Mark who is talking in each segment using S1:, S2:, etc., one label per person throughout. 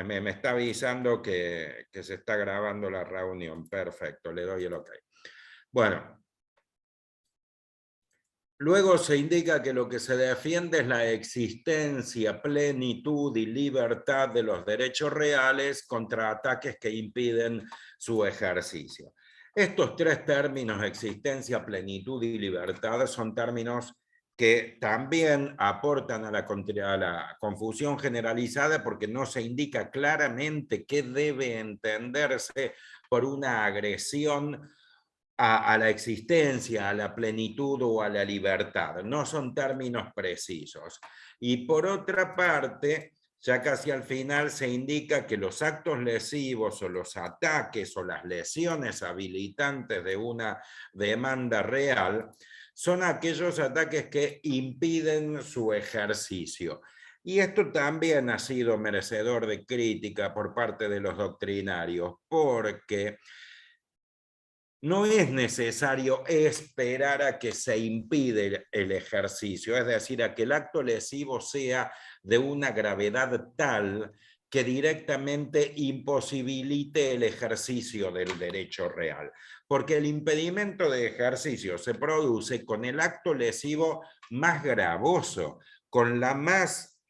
S1: Me está avisando que se está grabando la reunión. Perfecto, le doy el ok. Bueno, luego se indica que lo que se defiende es la existencia, plenitud y libertad de los derechos reales contra ataques que impiden su ejercicio. Estos tres términos, existencia, plenitud y libertad, son términos que también aportan a la confusión generalizada porque no se indica claramente qué debe entenderse por una agresión a la existencia, a la plenitud o a la libertad. No son términos precisos. Y por otra parte, ya casi al final se indica que los actos lesivos o los ataques o las lesiones habilitantes de una demanda real son aquellos ataques que impiden su ejercicio. Y esto también ha sido merecedor de crítica por parte de los doctrinarios, porque no es necesario esperar a que se impide el ejercicio, es decir, a que el acto lesivo sea de una gravedad tal que directamente imposibilite el ejercicio del derecho real. Porque el impedimento de ejercicio se produce con el acto lesivo más gravoso, con la más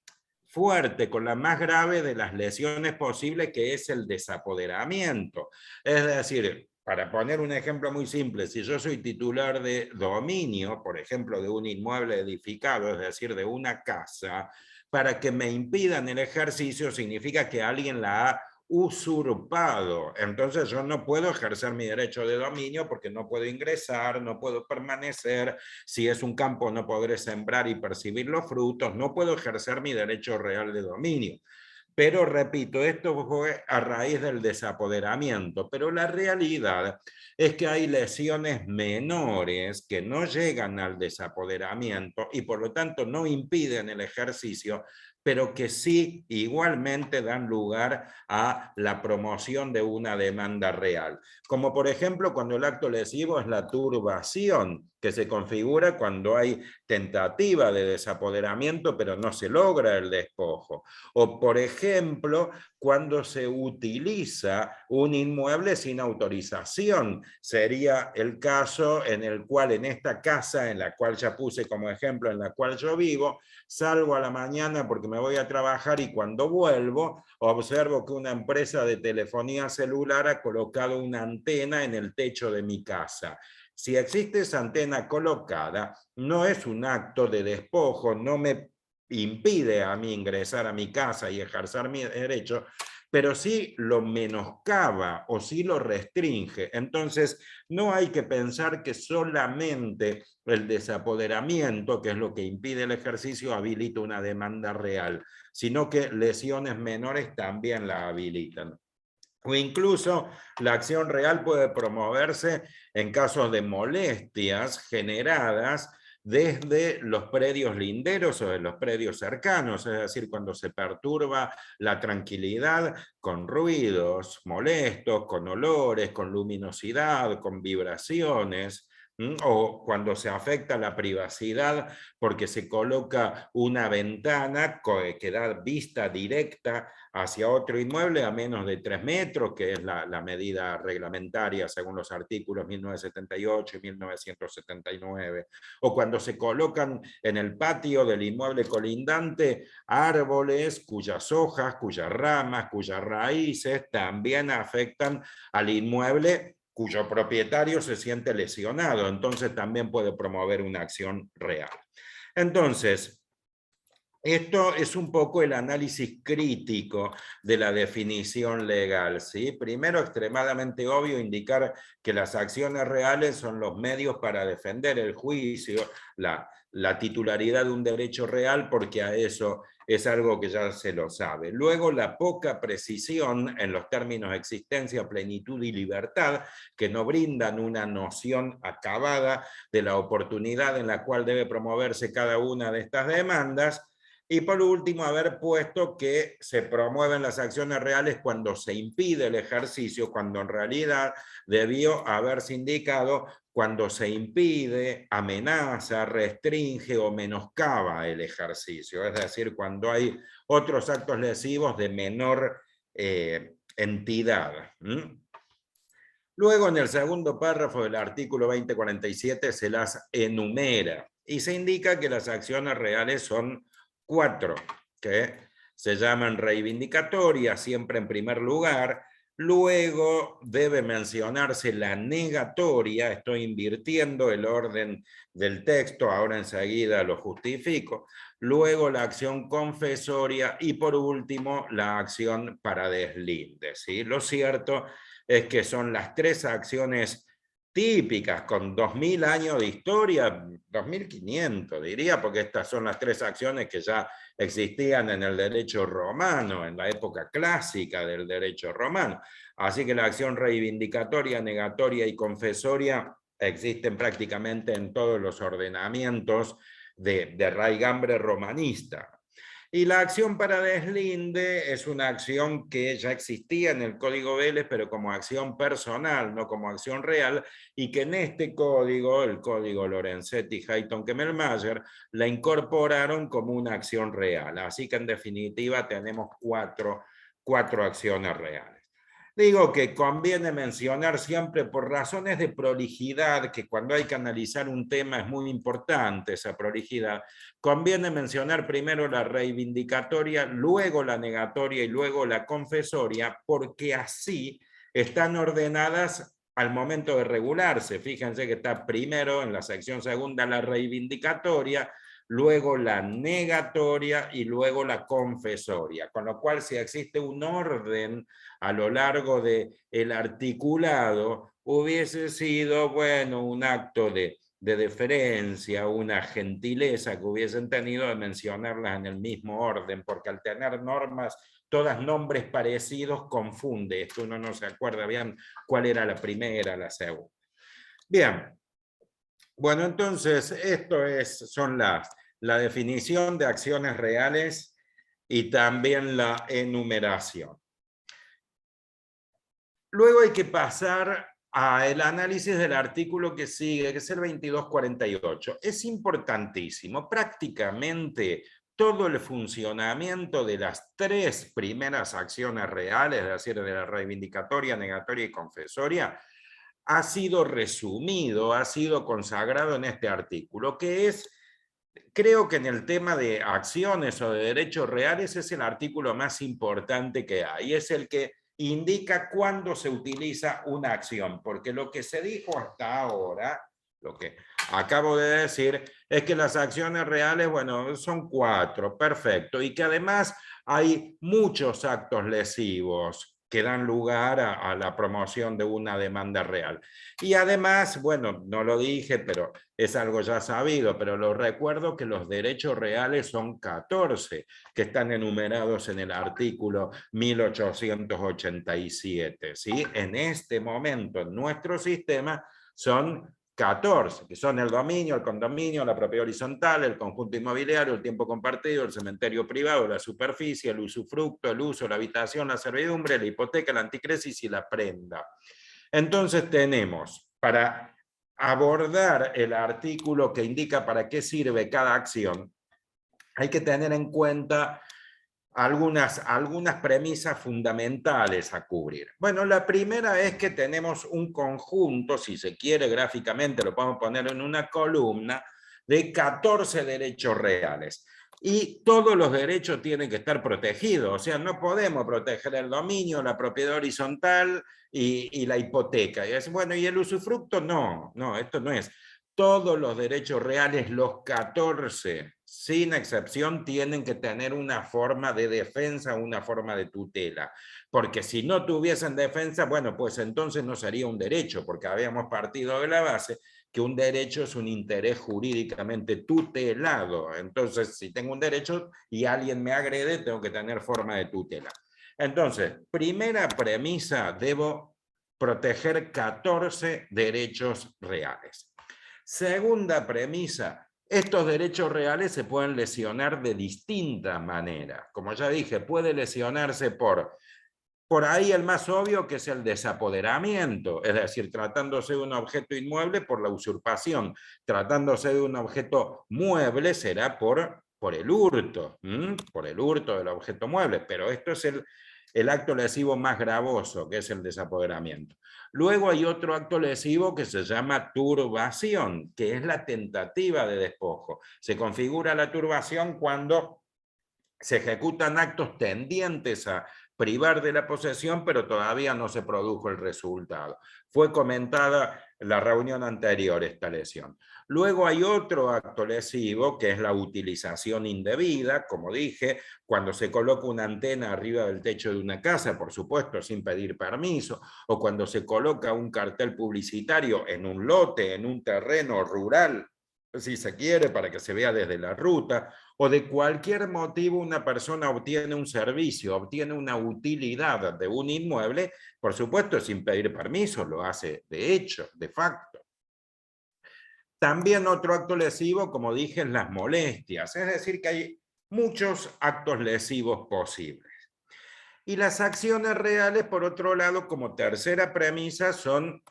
S1: fuerte, con la más grave de las lesiones posibles, que es el desapoderamiento. Es decir, para poner un ejemplo muy simple, si yo soy titular de dominio, por ejemplo, de un inmueble edificado, es decir, de una casa, para que me impidan el ejercicio significa que alguien la ha usurpado. Entonces yo no puedo ejercer mi derecho de dominio porque no puedo ingresar, no puedo permanecer, si es un campo no podré sembrar y percibir los frutos, no puedo ejercer mi derecho real de dominio. Pero repito, esto fue a raíz del desapoderamiento, pero la realidad es que hay lesiones menores que no llegan al desapoderamiento y por lo tanto no impiden el ejercicio, pero que sí igualmente dan lugar a la promoción de una demanda real. Como por ejemplo cuando el acto lesivo es la turbación, que se configura cuando hay tentativa de desapoderamiento, pero no se logra el despojo. O, por ejemplo, cuando se utiliza un inmueble sin autorización. Sería el caso en el cual en esta casa, en la cual ya puse como ejemplo, en la cual yo vivo, salgo a la mañana porque me voy a trabajar y cuando vuelvo observo que una empresa de telefonía celular ha colocado una antena en el techo de mi casa. Si existe esa antena colocada, no es un acto de despojo, no me impide a mí ingresar a mi casa y ejercer mi derecho, pero sí lo menoscaba o sí lo restringe. Entonces, no hay que pensar que solamente el desapoderamiento, que es lo que impide el ejercicio, habilita una demanda real, sino que lesiones menores también la habilitan. O incluso la acción real puede promoverse en casos de molestias generadas desde los predios linderos o de los predios cercanos, es decir, cuando se perturba la tranquilidad con ruidos molestos, con olores, con luminosidad, con vibraciones, o cuando se afecta la privacidad porque se coloca una ventana que da vista directa hacia otro inmueble a menos de 3 metros, que es la medida reglamentaria según los artículos 1978 y 1979, o cuando se colocan en el patio del inmueble colindante árboles cuyas hojas, cuyas ramas, cuyas raíces también afectan al inmueble cuyo propietario se siente lesionado, entonces también puede promover una acción real. Entonces, esto es un poco el análisis crítico de la definición legal, ¿sí? Primero, extremadamente obvio indicar que las acciones reales son los medios para defender el juicio, la titularidad de un derecho real, porque a eso es algo que ya se lo sabe. Luego, la poca precisión en los términos existencia, plenitud y libertad, que no brindan una noción acabada de la oportunidad en la cual debe promoverse cada una de estas demandas. Y por último, haber puesto que se promueven las acciones reales cuando se impide el ejercicio, cuando en realidad debió haberse indicado cuando se impide, amenaza, restringe o menoscaba el ejercicio, es decir, cuando hay otros actos lesivos de menor entidad. Luego, en el segundo párrafo del artículo 2047 se las enumera y se indica que las acciones reales son 4, que se llaman reivindicatorias, siempre en primer lugar. Luego debe mencionarse la negatoria, estoy invirtiendo el orden del texto, ahora enseguida lo justifico. Luego la acción confesoria y por último la acción para deslinde. ¿Sí? Lo cierto es que son las 3 acciones típicas con 2000 años de historia, 2500 diría, porque estas son las 3 acciones que ya existían en el derecho romano, en la época clásica del derecho romano. Así que la acción reivindicatoria, negatoria y confesoria existen prácticamente en todos los ordenamientos de raigambre romanista. Y la acción para deslinde es una acción que ya existía en el Código Vélez, pero como acción personal, no como acción real, y que en este código, el Código Lorenzetti, Hayton, Kemmelmayer, la incorporaron como una acción real. Así que en definitiva tenemos cuatro acciones reales. Digo que conviene mencionar siempre por razones de prolijidad, que cuando hay que analizar un tema es muy importante esa prolijidad, conviene mencionar primero la reivindicatoria, luego la negatoria y luego la confesoria, porque así están ordenadas al momento de regularse. Fíjense que está primero en la sección segunda la reivindicatoria, luego la negatoria y luego la confesoria, con lo cual si existe un orden a lo largo del articulado, hubiese sido, bueno, un acto de deferencia, una gentileza que hubiesen tenido de mencionarlas en el mismo orden, porque al tener normas, todas nombres parecidos, confunde. Esto uno no se acuerda bien cuál era la primera, la segunda. Bien. Bueno, entonces, esto son la definición de acciones reales y también la enumeración. Luego hay que pasar al análisis del artículo que sigue, que es el 2248. Es importantísimo. Prácticamente todo el funcionamiento de las 3 primeras acciones reales, es decir, de la reivindicatoria, negatoria y confesoria, ha sido resumido, ha sido consagrado en este artículo, que es, creo que en el tema de acciones o de derechos reales es el artículo más importante que hay, es el que indica cuándo se utiliza una acción, porque lo que se dijo hasta ahora, lo que acabo de decir, es que las acciones reales, bueno, son 4, perfecto, y que además hay muchos actos lesivos que dan lugar a la promoción de una demanda real. Y además, bueno, no lo dije, pero es algo ya sabido, pero lo recuerdo que los derechos reales son 14, que están enumerados en el artículo 1887, ¿sí? En este momento, en nuestro sistema, son 14, que son el dominio, el condominio, la propiedad horizontal, el conjunto inmobiliario, el tiempo compartido, el cementerio privado, la superficie, el usufructo, el uso, la habitación, la servidumbre, la hipoteca, la anticresis y la prenda. Entonces tenemos, para abordar el artículo que indica para qué sirve cada acción, hay que tener en cuenta algunas premisas fundamentales a cubrir. Bueno, la primera es que tenemos un conjunto, si se quiere gráficamente lo podemos poner en una columna, de 14 derechos reales. Y todos los derechos tienen que estar protegidos, o sea, no podemos proteger el dominio, la propiedad horizontal y la hipoteca. Y es, bueno, ¿y el usufructo? No, esto no es. Todos los derechos reales, los 14, sin excepción, tienen que tener una forma de defensa, una forma de tutela. Porque si no tuviesen defensa, bueno, pues entonces no sería un derecho, porque habíamos partido de la base que un derecho es un interés jurídicamente tutelado. Entonces, si tengo un derecho y alguien me agrede, tengo que tener forma de tutela. Entonces, primera premisa, debo proteger 14 derechos reales. Segunda premisa, Estos derechos reales se pueden lesionar de distintas maneras. Como ya dije, puede lesionarse por ahí el más obvio, que es el desapoderamiento, es decir, tratándose de un objeto inmueble por la usurpación, tratándose de un objeto mueble será por el hurto, por el hurto del objeto mueble, pero esto es el acto lesivo más gravoso, que es el desapoderamiento. Luego hay otro acto lesivo que se llama turbación, que es la tentativa de despojo. Se configura la turbación cuando se ejecutan actos tendientes a privar de la posesión, pero todavía no se produjo el resultado. Fue comentada en la reunión anterior esta lesión. Luego hay otro acto lesivo, que es la utilización indebida, como dije, cuando se coloca una antena arriba del techo de una casa, por supuesto, sin pedir permiso, o cuando se coloca un cartel publicitario en un lote, en un terreno rural, si se quiere, para que se vea desde la ruta, o de cualquier motivo una persona obtiene un servicio, obtiene una utilidad de un inmueble, por supuesto sin pedir permiso, lo hace de hecho, de facto. También otro acto lesivo, como dije, es las molestias, es decir, que hay muchos actos lesivos posibles. Y las acciones reales, por otro lado, como tercera premisa, son,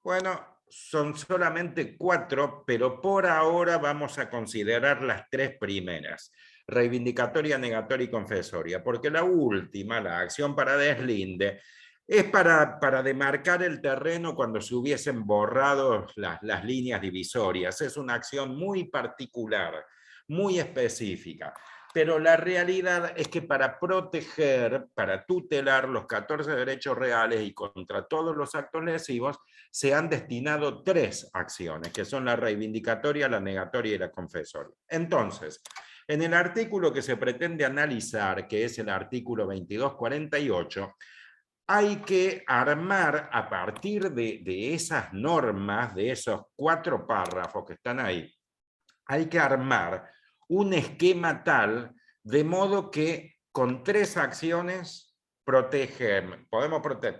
S1: bueno, son solamente 4, pero por ahora vamos a considerar las 3 primeras: reivindicatoria, negatoria y confesoria, porque la última, la acción para deslinde, es para demarcar el terreno cuando se hubiesen borrado las líneas divisorias. Es una acción muy particular, muy específica. Pero la realidad es que para proteger, para tutelar los 14 derechos reales y contra todos los actos lesivos, se han destinado 3 acciones, que son la reivindicatoria, la negatoria y la confesoria. Entonces, en el artículo que se pretende analizar, que es el artículo 2248, hay que armar a partir de esas normas, de esos 4 párrafos que están ahí, hay que armar un esquema tal de modo que con 3 acciones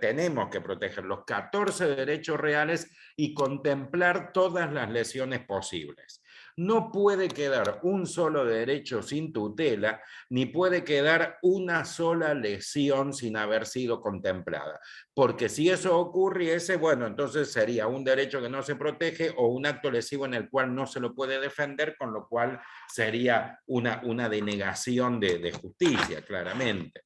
S1: tenemos que proteger los 14 derechos reales y contemplar todas las lesiones posibles. No puede quedar un solo derecho sin tutela, ni puede quedar una sola lesión sin haber sido contemplada. Porque si eso ocurriese, bueno, entonces sería un derecho que no se protege o un acto lesivo en el cual no se lo puede defender, con lo cual sería una denegación de justicia, claramente.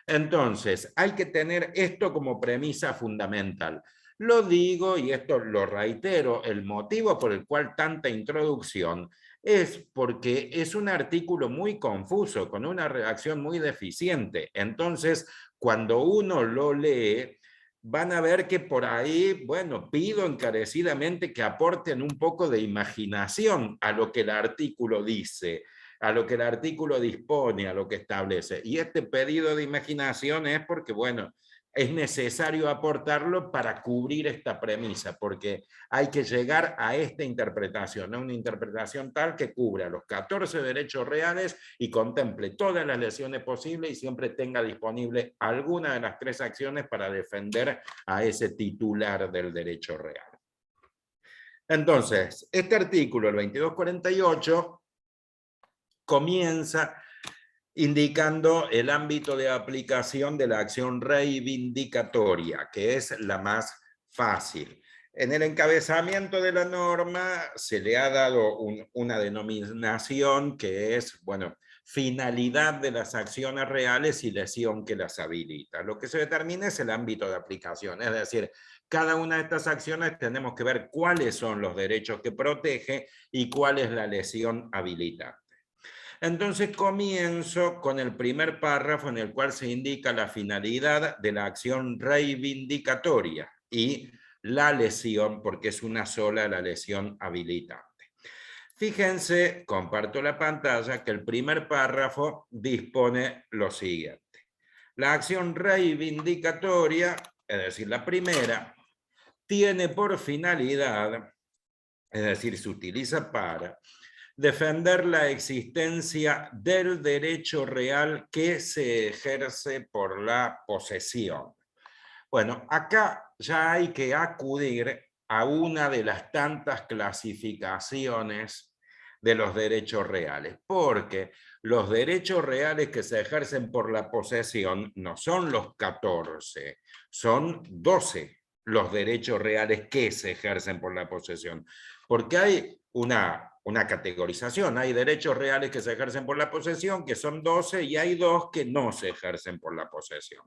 S1: Entonces, hay que tener esto como premisa fundamental. Lo digo y esto lo reitero, el motivo por el cual tanta introducción es porque es un artículo muy confuso, con una redacción muy deficiente. Entonces, cuando uno lo lee, van a ver que por ahí, bueno, pido encarecidamente que aporten un poco de imaginación a lo que el artículo dice, a lo que el artículo dispone, a lo que establece. Y este pedido de imaginación es porque, bueno, es necesario aportarlo para cubrir esta premisa, porque hay que llegar a esta interpretación, a una interpretación tal que cubra los 14 derechos reales y contemple todas las lesiones posibles y siempre tenga disponible alguna de las 3 acciones para defender a ese titular del derecho real. Entonces, este artículo, el 2248, comienza indicando el ámbito de aplicación de la acción reivindicatoria, que es la más fácil. En el encabezamiento de la norma se le ha dado una denominación que es, bueno, finalidad de las acciones reales y lesión que las habilita. Lo que se determina es el ámbito de aplicación, es decir, cada una de estas acciones tenemos que ver cuáles son los derechos que protege y cuál es la lesión habilitante. Entonces comienzo con el primer párrafo en el cual se indica la finalidad de la acción reivindicatoria y la lesión, porque es una sola la lesión habilitante. Fíjense, comparto la pantalla, que el primer párrafo dispone lo siguiente. La acción reivindicatoria, es decir, la primera, tiene por finalidad, es decir, se utiliza para defender la existencia del derecho real que se ejerce por la posesión. Bueno, acá ya hay que acudir a una de las tantas clasificaciones de los derechos reales, porque los derechos reales que se ejercen por la posesión no son los 14, son 12 los derechos reales que se ejercen por la posesión, porque hay una categorización, hay derechos reales que se ejercen por la posesión, que son 12, y hay 2 que no se ejercen por la posesión.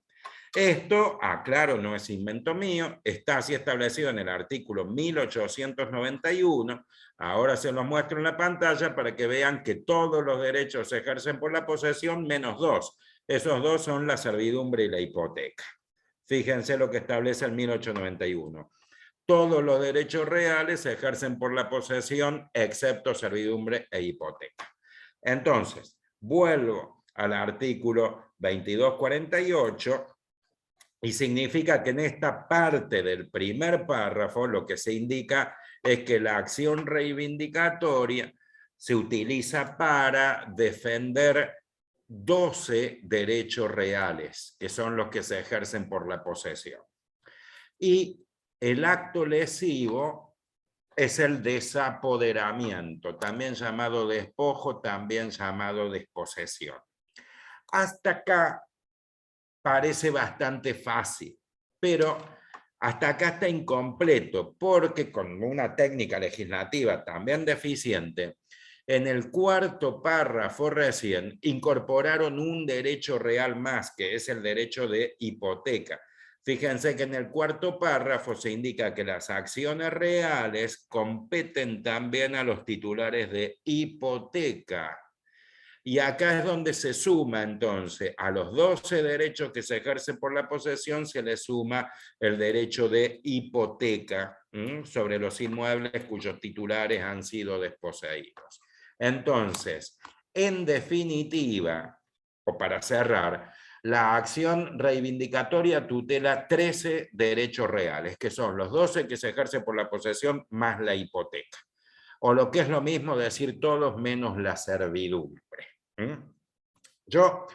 S1: Esto, aclaro, no es invento mío, está así establecido en el artículo 1891. Ahora se los muestro en la pantalla para que vean que todos los derechos se ejercen por la posesión menos 2. Esos 2 son la servidumbre y la hipoteca. Fíjense lo que establece el 1891. Todos los derechos reales se ejercen por la posesión, excepto servidumbre e hipoteca. Entonces, vuelvo al artículo 2248, y significa que en esta parte del primer párrafo lo que se indica es que la acción reivindicatoria se utiliza para defender 12 derechos reales, que son los que se ejercen por la posesión. Y el acto lesivo es el desapoderamiento, también llamado despojo, también llamado desposesión. Hasta acá parece bastante fácil, pero hasta acá está incompleto, porque con una técnica legislativa también deficiente, en el cuarto párrafo recién incorporaron un derecho real más, que es el derecho de hipoteca. Fíjense que en el cuarto párrafo se indica que las acciones reales competen también a los titulares de hipoteca. Y acá es donde se suma entonces a los 12 derechos que se ejercen por la posesión, se le suma el derecho de hipoteca sobre los inmuebles cuyos titulares han sido desposeídos. Entonces, en definitiva, o para cerrar, la acción reivindicatoria tutela 13 derechos reales, que son los 12 que se ejercen por la posesión más la hipoteca. O lo que es lo mismo decir todos menos la servidumbre. Yo,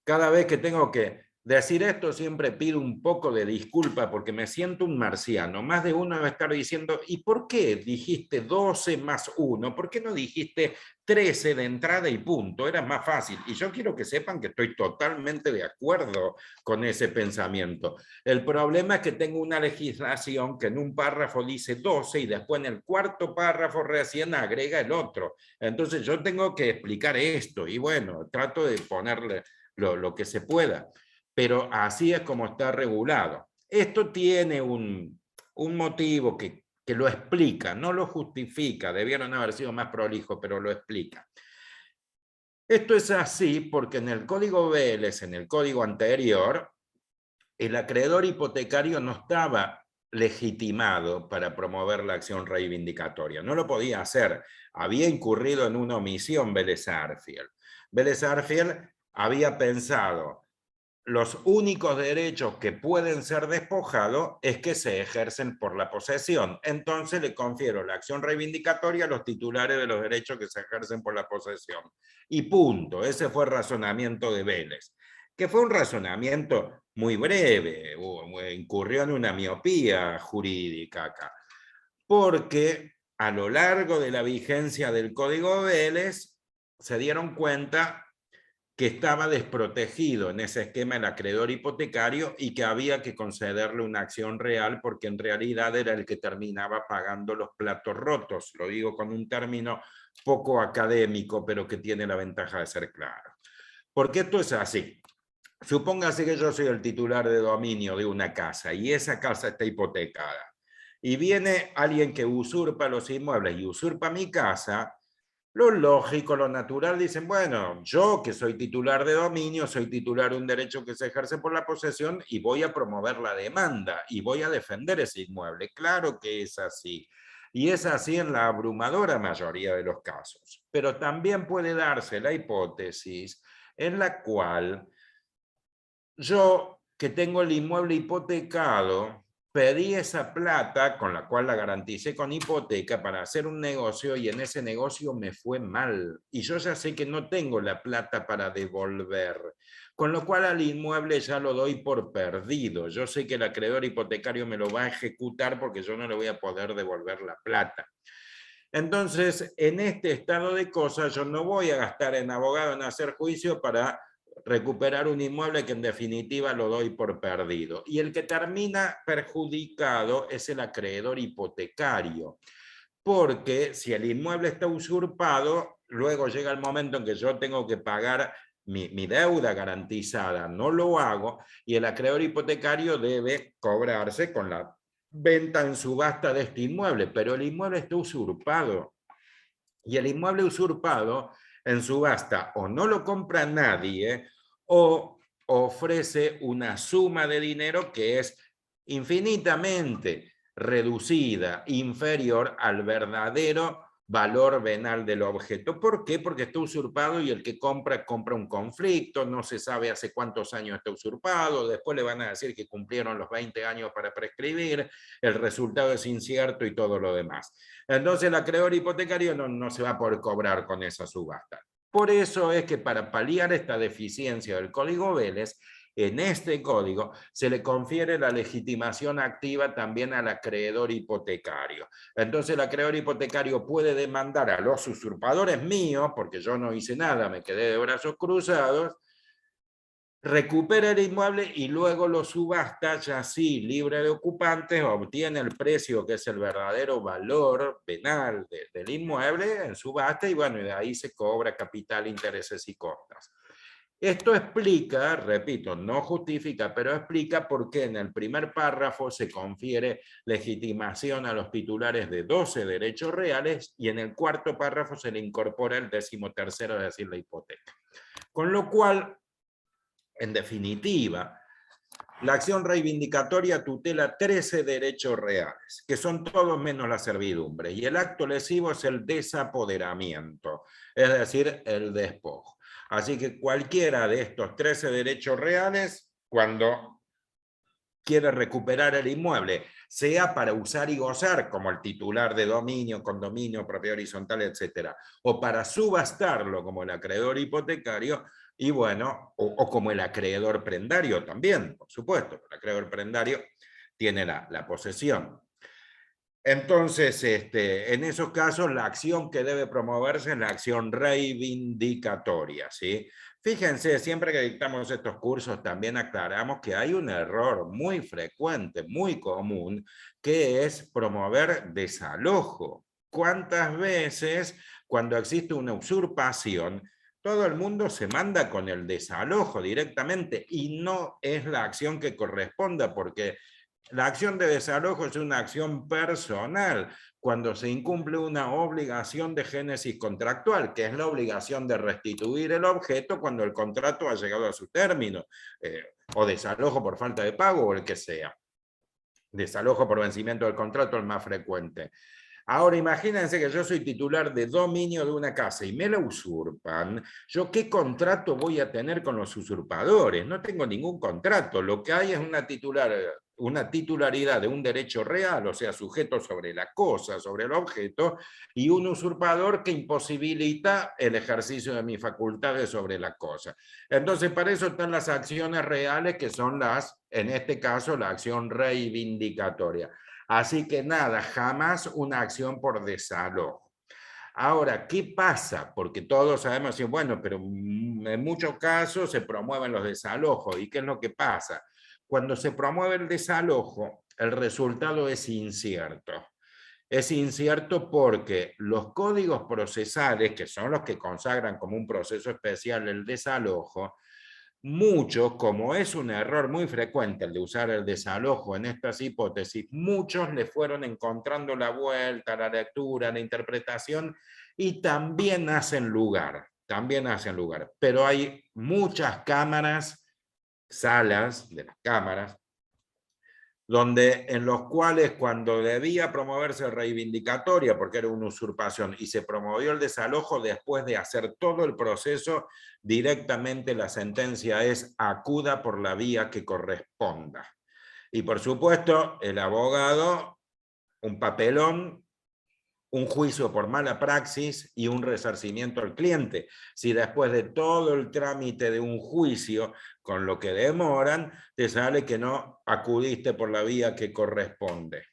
S1: cada vez que tengo que decir esto, siempre pido un poco de disculpa porque me siento un marciano. Más de uno va a estar diciendo, ¿y por qué dijiste 12 más 1? ¿Por qué no dijiste 13 de entrada y punto? Era más fácil. Y yo quiero que sepan que estoy totalmente de acuerdo con ese pensamiento. El problema es que tengo una legislación que en un párrafo dice 12 y después en el cuarto párrafo recién agrega el otro. Entonces yo tengo que explicar esto y bueno, trato de ponerle lo que se pueda, pero así es como está regulado. Esto tiene un motivo que lo explica, no lo justifica, debieron haber sido más prolijos, pero lo explica. Esto es así porque en el Código Vélez, en el código anterior, el acreedor hipotecario no estaba legitimado para promover la acción reivindicatoria, no lo podía hacer, había incurrido en una omisión Vélez Sarsfield. Vélez Sarsfield había pensado, los únicos derechos que pueden ser despojados es que se ejercen por la posesión. Entonces le confiero la acción reivindicatoria a los titulares de los derechos que se ejercen por la posesión. Y punto. Ese fue el razonamiento de Vélez, que fue un razonamiento muy breve, incurrió en una miopía jurídica acá, porque a lo largo de la vigencia del Código Vélez se dieron cuenta que estaba desprotegido en ese esquema el acreedor hipotecario y que había que concederle una acción real porque en realidad era el que terminaba pagando los platos rotos. Lo digo con un término poco académico, pero que tiene la ventaja de ser claro. Porque esto es así. Supóngase que yo soy el titular de dominio de una casa y esa casa está hipotecada. Y viene alguien que usurpa los inmuebles y usurpa mi casa. Lo lógico, lo natural, dicen, bueno, yo que soy titular de dominio, soy titular de un derecho que se ejerce por la posesión y voy a promover la demanda y voy a defender ese inmueble. Claro que es así. Y es así en la abrumadora mayoría de los casos. Pero también puede darse la hipótesis en la cual yo, que tengo el inmueble hipotecado, pedí esa plata con la cual la garanticé con hipoteca para hacer un negocio y en ese negocio me fue mal. Y yo ya sé que no tengo la plata para devolver. Con lo cual al inmueble ya lo doy por perdido. Yo sé que el acreedor hipotecario me lo va a ejecutar porque yo no le voy a poder devolver la plata. Entonces, en este estado de cosas, yo no voy a gastar en abogado en hacer juicio para recuperar un inmueble que en definitiva lo doy por perdido. Y el que termina perjudicado es el acreedor hipotecario, porque si el inmueble está usurpado, luego llega el momento en que yo tengo que pagar mi deuda garantizada, no lo hago, y el acreedor hipotecario debe cobrarse con la venta en subasta de este inmueble, pero el inmueble está usurpado. Y el inmueble usurpado en subasta o no lo compra nadie o ofrece una suma de dinero que es infinitamente reducida, inferior al verdadero valor venal del objeto. ¿Por qué? Porque está usurpado y el que compra un conflicto, no se sabe hace cuántos años está usurpado, después le van a decir que cumplieron los 20 años para prescribir, el resultado es incierto y todo lo demás. Entonces el acreedor hipotecario no se va a poder cobrar con esa subasta. Por eso es que para paliar esta deficiencia del Código Vélez, en este código se le confiere la legitimación activa también al acreedor hipotecario. Entonces el acreedor hipotecario puede demandar a los usurpadores míos, porque yo no hice nada, me quedé de brazos cruzados, recupera el inmueble y luego lo subasta, ya así, libre de ocupantes, obtiene el precio que es el verdadero valor venal del inmueble en subasta y bueno, y de ahí se cobra capital, intereses y costas. Esto explica, repito, no justifica, pero explica por qué en el primer párrafo se confiere legitimación a los titulares de 12 derechos reales y en el cuarto párrafo se le incorpora el 13º, es decir, la hipoteca. Con lo cual, en definitiva, la acción reivindicatoria tutela 13 derechos reales, que son todos menos la servidumbre, y el acto lesivo es el desapoderamiento, es decir, el despojo. Así que cualquiera de estos 13 derechos reales, cuando quiere recuperar el inmueble, sea para usar y gozar, como el titular de dominio, condominio, propiedad horizontal, etcétera, o para subastarlo, como el acreedor hipotecario, y bueno, o como el acreedor prendario también, por supuesto, el acreedor prendario tiene la posesión. Entonces, en esos casos, la acción que debe promoverse es la acción reivindicatoria, ¿sí? Fíjense, siempre que dictamos estos cursos también aclaramos que hay un error muy frecuente, muy común, que es promover desalojo. ¿Cuántas veces cuando existe una usurpación, todo el mundo se manda con el desalojo directamente y no es la acción que corresponda porque la acción de desalojo es una acción personal cuando se incumple una obligación de génesis contractual, que es la obligación de restituir el objeto cuando el contrato ha llegado a su término, o desalojo por falta de pago o el que sea. Desalojo por vencimiento del contrato, el más frecuente. Ahora imagínense que yo soy titular de dominio de una casa y me la usurpan. ¿Yo qué contrato voy a tener con los usurpadores? No tengo ningún contrato. Lo que hay es una titularidad de un derecho real, o sea, sujeto sobre la cosa, sobre el objeto, y un usurpador que imposibilita el ejercicio de mis facultades sobre la cosa. Entonces, para eso están las acciones reales, que son en este caso, la acción reivindicatoria. Así que nada, jamás una acción por desalojo. Ahora, ¿qué pasa? Porque todos sabemos, bueno, pero en muchos casos se promueven los desalojos. ¿Y qué es lo que pasa? Cuando se promueve el desalojo, el resultado es incierto. Es incierto porque los códigos procesales, que son los que consagran como un proceso especial el desalojo, muchos, como es un error muy frecuente el de usar el desalojo en estas hipótesis, muchos le fueron encontrando la vuelta, la lectura, la interpretación y también hacen lugar, Pero hay muchas cámaras, salas de las cámaras, en los cuales cuando debía promoverse reivindicatoria, porque era una usurpación, y se promovió el desalojo después de hacer todo el proceso, directamente la sentencia es acuda por la vía que corresponda. Y por supuesto, el abogado, un papelón, un juicio por mala praxis y un resarcimiento al cliente. Si después de todo el trámite de un juicio, con lo que demoran, te sale que no acudiste por la vía que corresponde.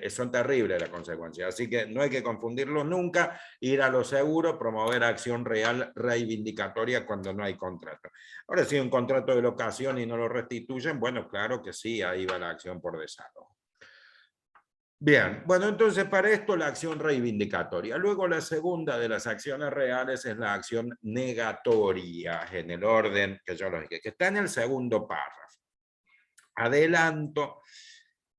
S1: Son terribles las consecuencias. Así que no hay que confundirlos nunca, ir a lo seguro, promover acción real reivindicatoria cuando no hay contrato. Ahora, si hay un contrato de locación y no lo restituyen, bueno, claro que sí, ahí va la acción por desalojo. Bien, bueno, entonces para esto la acción reivindicatoria. Luego la segunda de las acciones reales es la acción negatoria, en el orden que yo lo dije, que está en el segundo párrafo. Adelanto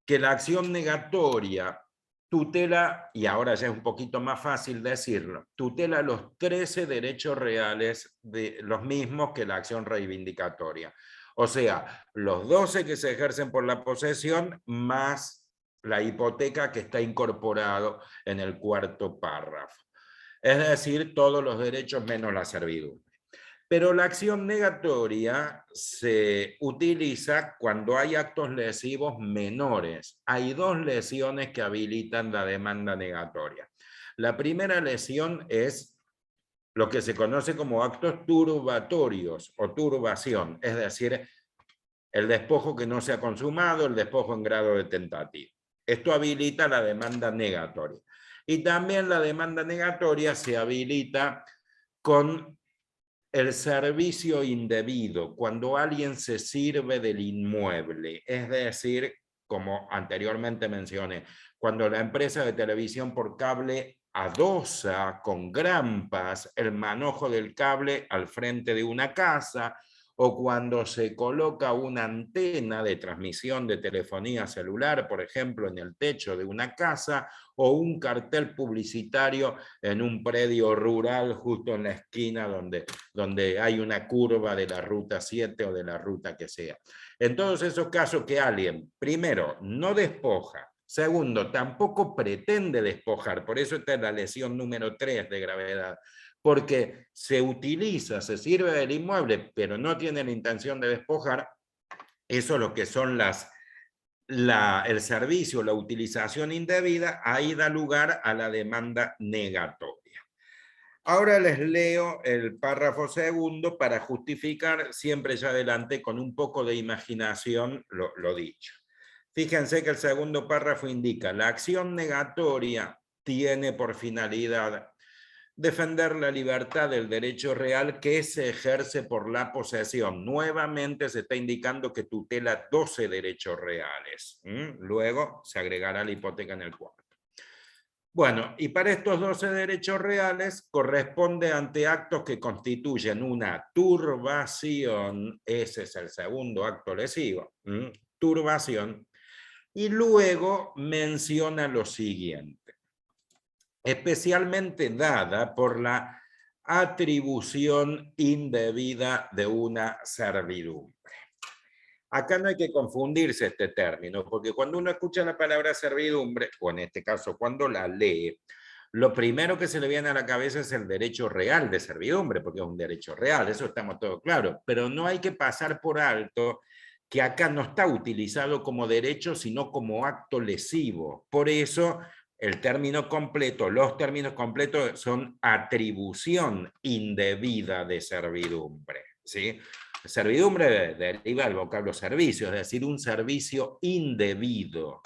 S1: que la acción negatoria tutela, y ahora ya es un poquito más fácil decirlo, tutela los 13 derechos reales, de los mismos que la acción reivindicatoria. O sea, los 12 que se ejercen por la posesión más la hipoteca que está incorporado en el cuarto párrafo. Es decir, todos los derechos menos la servidumbre. Pero la acción negatoria se utiliza cuando hay actos lesivos menores. Hay dos lesiones que habilitan la demanda negatoria. La primera lesión es lo que se conoce como actos turbatorios o turbación, es decir, el despojo que no se ha consumado, el despojo en grado de tentativa. Esto habilita la demanda negatoria. Y también la demanda negatoria se habilita con el servicio indebido, cuando alguien se sirve del inmueble, es decir, como anteriormente mencioné, cuando la empresa de televisión por cable adosa con grampas el manojo del cable al frente de una casa, o cuando se coloca una antena de transmisión de telefonía celular, por ejemplo, en el techo de una casa, o un cartel publicitario en un predio rural justo en la esquina donde hay una curva de la ruta 7 o de la ruta que sea. En todos esos casos que alguien, primero, no despoja, segundo, tampoco pretende despojar, por eso está la lesión número 3 de gravedad, porque se utiliza, se sirve del inmueble, pero no tiene la intención de despojar, eso es lo que son el servicio, la utilización indebida, ahí da lugar a la demanda negatoria. Ahora les leo el párrafo segundo para justificar siempre ya adelante con un poco de imaginación lo dicho. Fíjense que el segundo párrafo indica, la acción negatoria tiene por finalidad defender la libertad del derecho real que se ejerce por la posesión. Nuevamente se está indicando que tutela 12 derechos reales. Luego se agregará la hipoteca en el cuarto. Bueno, y para estos 12 derechos reales corresponde ante actos que constituyen una turbación, ese es el segundo acto lesivo, turbación, y luego menciona lo siguiente, especialmente dada por la atribución indebida de una servidumbre. Acá no hay que confundirse este término, porque cuando uno escucha la palabra servidumbre, o en este caso cuando la lee, lo primero que se le viene a la cabeza es el derecho real de servidumbre, porque es un derecho real, eso estamos todos claros, pero no hay que pasar por alto que acá no está utilizado como derecho, sino como acto lesivo. Por eso el término completo, los términos completos son atribución indebida de servidumbre, ¿sí? Servidumbre deriva del vocablo servicio, es decir, un servicio indebido.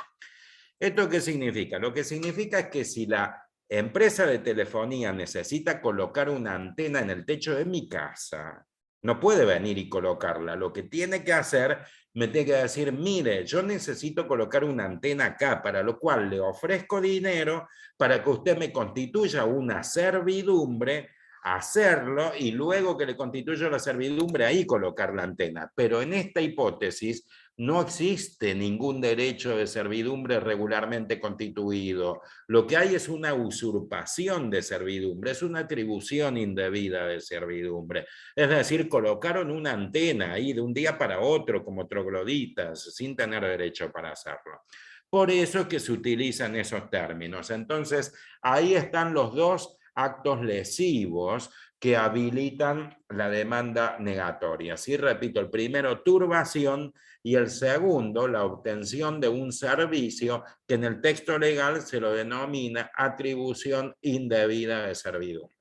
S1: ¿Esto qué significa? Lo que significa es que si la empresa de telefonía necesita colocar una antena en el techo de mi casa, no puede venir y colocarla. Lo que tiene que hacer, me tiene que decir, mire, yo necesito colocar una antena acá, para lo cual le ofrezco dinero para que usted me constituya una servidumbre, hacerlo y luego que le constituya la servidumbre, ahí colocar la antena. Pero en esta hipótesis no existe ningún derecho de servidumbre regularmente constituido. Lo que hay es una usurpación de servidumbre, es una atribución indebida de servidumbre. Es decir, colocaron una antena ahí de un día para otro como trogloditas, sin tener derecho para hacerlo. Por eso es que se utilizan esos términos. Entonces, ahí están los dos actos lesivos que habilitan la demanda negatoria. Sí, repito, el primero, turbación, y el segundo, la obtención de un servicio que en el texto legal se lo denomina atribución indebida de servidumbre.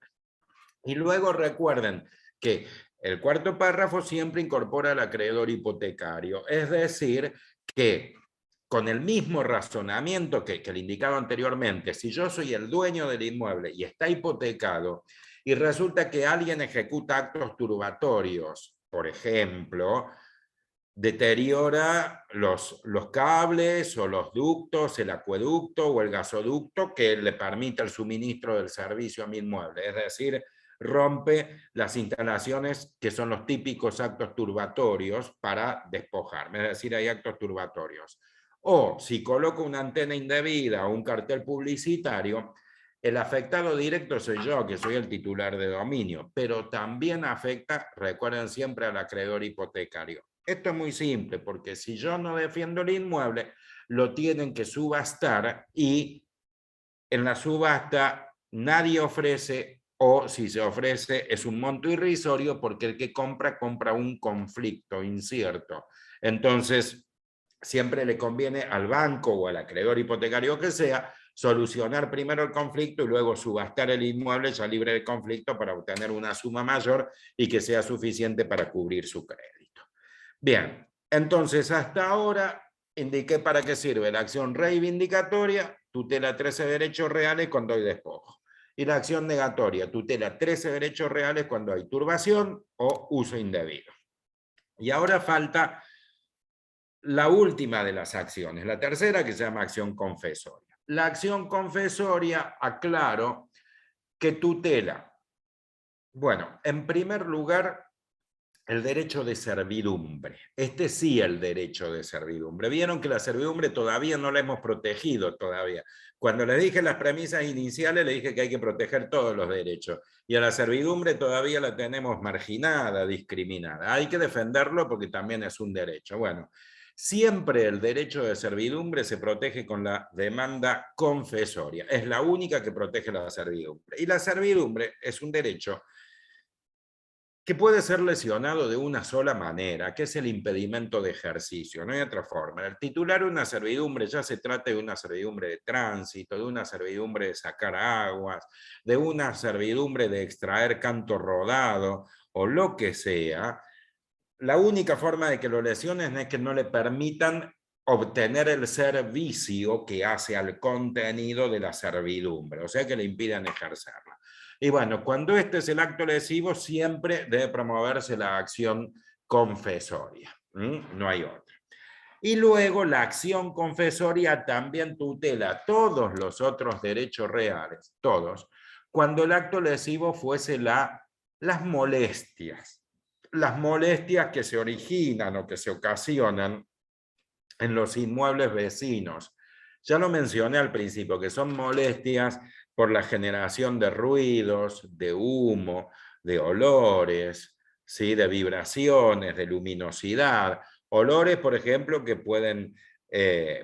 S1: Y luego recuerden que el cuarto párrafo siempre incorpora al acreedor hipotecario, es decir, que con el mismo razonamiento que el indicado anteriormente, si yo soy el dueño del inmueble y está hipotecado y resulta que alguien ejecuta actos turbatorios, por ejemplo, deteriora los cables o los ductos, el acueducto o el gasoducto que le permite el suministro del servicio a mi inmueble, es decir, rompe las instalaciones que son los típicos actos turbatorios para despojarme, es decir, hay actos turbatorios. O si coloco una antena indebida o un cartel publicitario, el afectado directo soy yo, que soy el titular de dominio, pero también afecta, recuerden siempre, al acreedor hipotecario. Esto es muy simple, porque si yo no defiendo el inmueble, lo tienen que subastar y en la subasta nadie ofrece, o si se ofrece es un monto irrisorio, porque el que compra, compra un conflicto incierto. Entonces, siempre le conviene al banco o al acreedor hipotecario que sea solucionar primero el conflicto y luego subastar el inmueble ya libre de conflicto para obtener una suma mayor y que sea suficiente para cubrir su crédito. Bien, entonces hasta ahora indiqué para qué sirve la acción reivindicatoria, tutela 13 derechos reales cuando hay despojo. Y la acción negatoria, tutela 13 derechos reales cuando hay turbación o uso indebido. Y ahora falta la última de las acciones, la tercera, que se llama acción confesoria. La acción confesoria, aclaro, que tutela. Bueno, en primer lugar, el derecho de servidumbre. Este sí, el derecho de servidumbre. Vieron que la servidumbre todavía no la hemos protegido todavía. Cuando les dije las premisas iniciales, les dije que hay que proteger todos los derechos. Y a la servidumbre todavía la tenemos marginada, discriminada. Hay que defenderlo porque también es un derecho. Bueno, siempre el derecho de servidumbre se protege con la demanda confesoria. Es la única que protege la servidumbre. Y la servidumbre es un derecho que puede ser lesionado de una sola manera, que es el impedimento de ejercicio, no hay otra forma. El titular de una servidumbre, ya se trata de una servidumbre de tránsito, de una servidumbre de sacar aguas, de una servidumbre de extraer canto rodado, o lo que sea, la única forma de que lo lesionen es que no le permitan obtener el servicio que hace al contenido de la servidumbre, o sea que le impidan ejercerla. Y bueno, cuando este es el acto lesivo, siempre debe promoverse la acción confesoria. No hay otra. Y luego la acción confesoria también tutela todos los otros derechos reales, todos, cuando el acto lesivo fuese las molestias. Las molestias que se originan o que se ocasionan en los inmuebles vecinos. Ya lo mencioné al principio, que son molestias por la generación de ruidos, de humo, de olores, ¿sí? De vibraciones, de luminosidad. Olores, por ejemplo, que pueden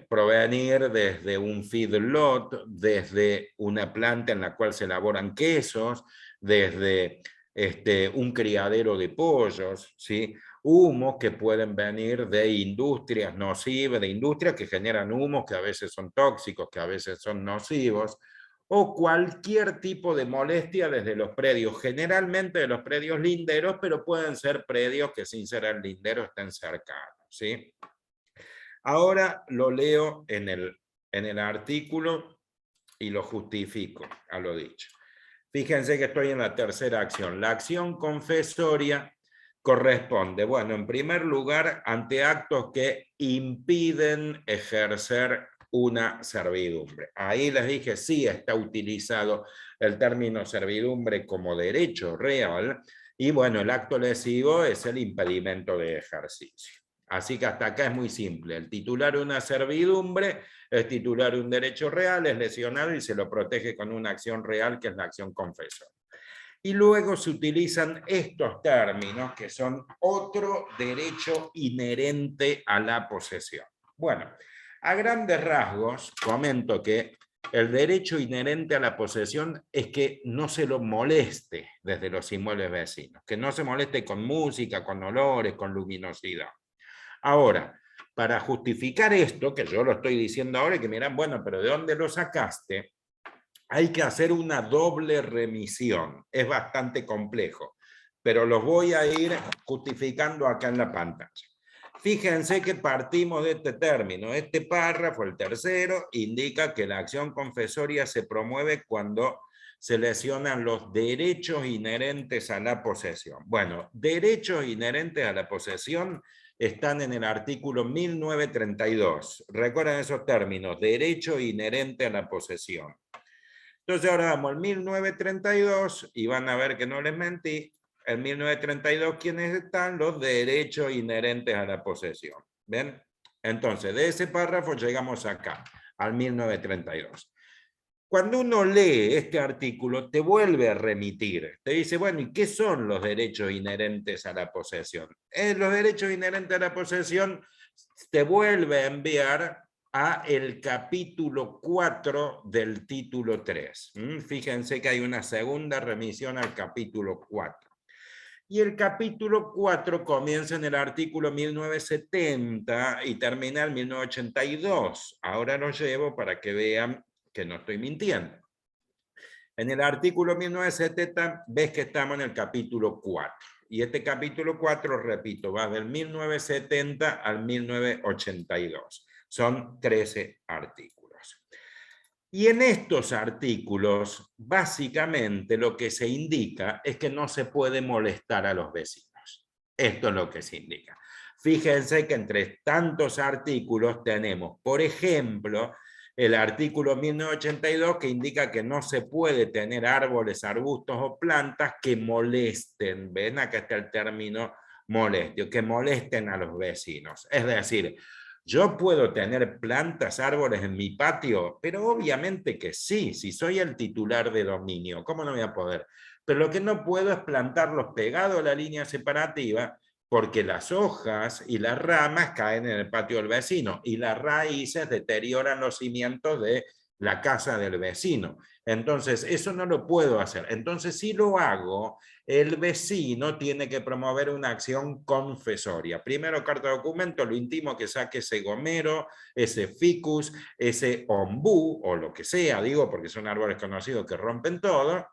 S1: provenir desde un feedlot, desde una planta en la cual se elaboran quesos, desde un criadero de pollos, ¿sí? Humos que pueden venir de industrias nocivas, de industrias que generan humos que a veces son tóxicos, que a veces son nocivos, o cualquier tipo de molestia desde los predios, generalmente de los predios linderos, pero pueden ser predios que sin ser el lindero estén cercanos, ¿sí? Ahora lo leo en el artículo y lo justifico a lo dicho. Fíjense que estoy en la tercera acción. La acción confesoria corresponde, bueno, en primer lugar, ante actos que impiden ejercer una servidumbre. Ahí les dije, sí está utilizado el término servidumbre como derecho real, y bueno, el acto lesivo es el impedimento de ejercicio. Así que hasta acá es muy simple. El titular de una servidumbre es titular de un derecho real, es lesionado y se lo protege con una acción real, que es la acción confesoria. Y luego se utilizan estos términos que son otro derecho inherente a la posesión. Bueno, a grandes rasgos comento que El derecho inherente a la posesión es que no se lo moleste desde los inmuebles vecinos, que no se moleste con música, con olores, con luminosidad. Ahora, para justificar esto, que yo lo estoy diciendo ahora y que miran, bueno, pero ¿de dónde lo sacaste? Hay que hacer una doble remisión. Es bastante complejo, pero los voy a ir justificando acá en la pantalla. Fíjense que partimos de este término. Este párrafo, el tercero, indica que la acción confesoria se promueve cuando se lesionan los derechos inherentes a la posesión. Bueno, derechos inherentes a la posesión están en el artículo 1932. Recuerden esos términos, derecho inherente a la posesión. Entonces ahora vamos al 1932 y van a ver que no les mentí. En 1932, ¿quiénes están? Los derechos inherentes a la posesión. ¿Ven? Entonces, de ese párrafo llegamos acá, al 1932. Cuando uno lee este artículo, te vuelve a remitir. Te dice, bueno, ¿y qué son los derechos inherentes a la posesión? Los derechos inherentes a la posesión te vuelve a enviar a el capítulo 4 del título 3. Fíjense que hay una segunda remisión al capítulo 4. Y el capítulo 4 comienza en el artículo 1970 y termina en 1982. Ahora lo llevo para que vean que no estoy mintiendo. En el artículo 1970 ves que estamos en el capítulo 4. Y este capítulo 4, repito, va del 1970 al 1982. Son 13 artículos. Y en estos artículos, básicamente lo que se indica es que no se puede molestar a los vecinos. Esto es lo que se indica. Fíjense que entre tantos artículos tenemos, por ejemplo, el artículo 1982 que indica que no se puede tener árboles, arbustos o plantas que molesten. Ven, acá está el término molestio, que molesten a los vecinos. Es decir, yo puedo tener plantas, árboles en mi patio, pero obviamente que sí, si soy el titular de dominio, ¿cómo no voy a poder? Pero lo que no puedo es plantarlos pegados a la línea separativa porque las hojas y las ramas caen en el patio del vecino y las raíces deterioran los cimientos de la casa del vecino. Entonces, eso no lo puedo hacer. Entonces, si lo hago, el vecino tiene que promover una acción confesoria. Primero, carta de documento, lo intimo que saque ese gomero, ese ficus, ese ombú, o lo que sea, digo, porque son árboles conocidos que rompen todo,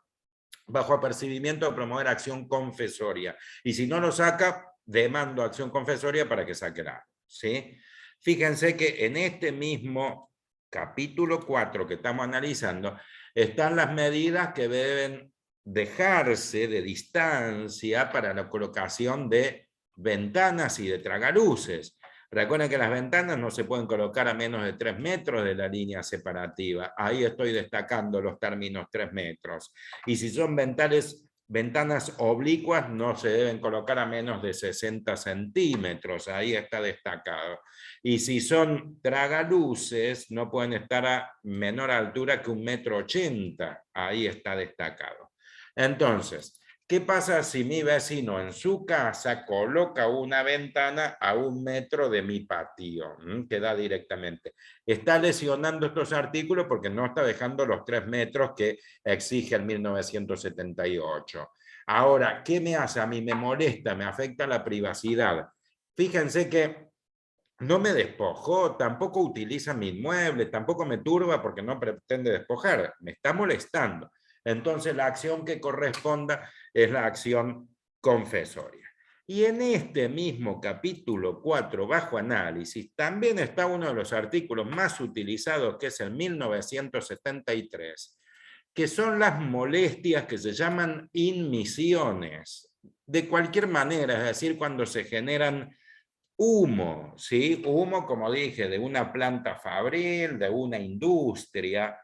S1: bajo apercibimiento de promover acción confesoria. Y si no lo saca, demando acción confesoria para que saque el árbol. ¿Sí? Fíjense que en este mismo capítulo 4 que estamos analizando, están las medidas que deben dejarse de distancia para la colocación de ventanas y de tragaluces. Recuerden que las ventanas no se pueden colocar a menos de 3 metros de la línea separativa. Ahí estoy destacando los términos 3 metros. Y si son ventanas oblicuas, no se deben colocar a menos de 60 centímetros. Ahí está destacado. Y si son tragaluces, no pueden estar a menor altura que 1,80 m. Ahí está destacado. Entonces, ¿qué pasa si mi vecino en su casa coloca una ventana a 1 metro de mi patio? Que da directamente. Está lesionando estos artículos porque no está dejando los 3 metros que exige el 1978. Ahora, ¿qué me hace? A mí me molesta, me afecta la privacidad. Fíjense que no me despojó, tampoco utiliza mi inmueble, tampoco me turba porque no pretende despojar, me está molestando. Entonces la acción que corresponda es la acción confesoria. Y en este mismo capítulo 4, bajo análisis, también está uno de los artículos más utilizados, que es el 1973, que son las molestias que se llaman inmisiones. De cualquier manera, es decir, cuando se generan humo, ¿sí? Humo, como dije, de una planta fabril, de una industria,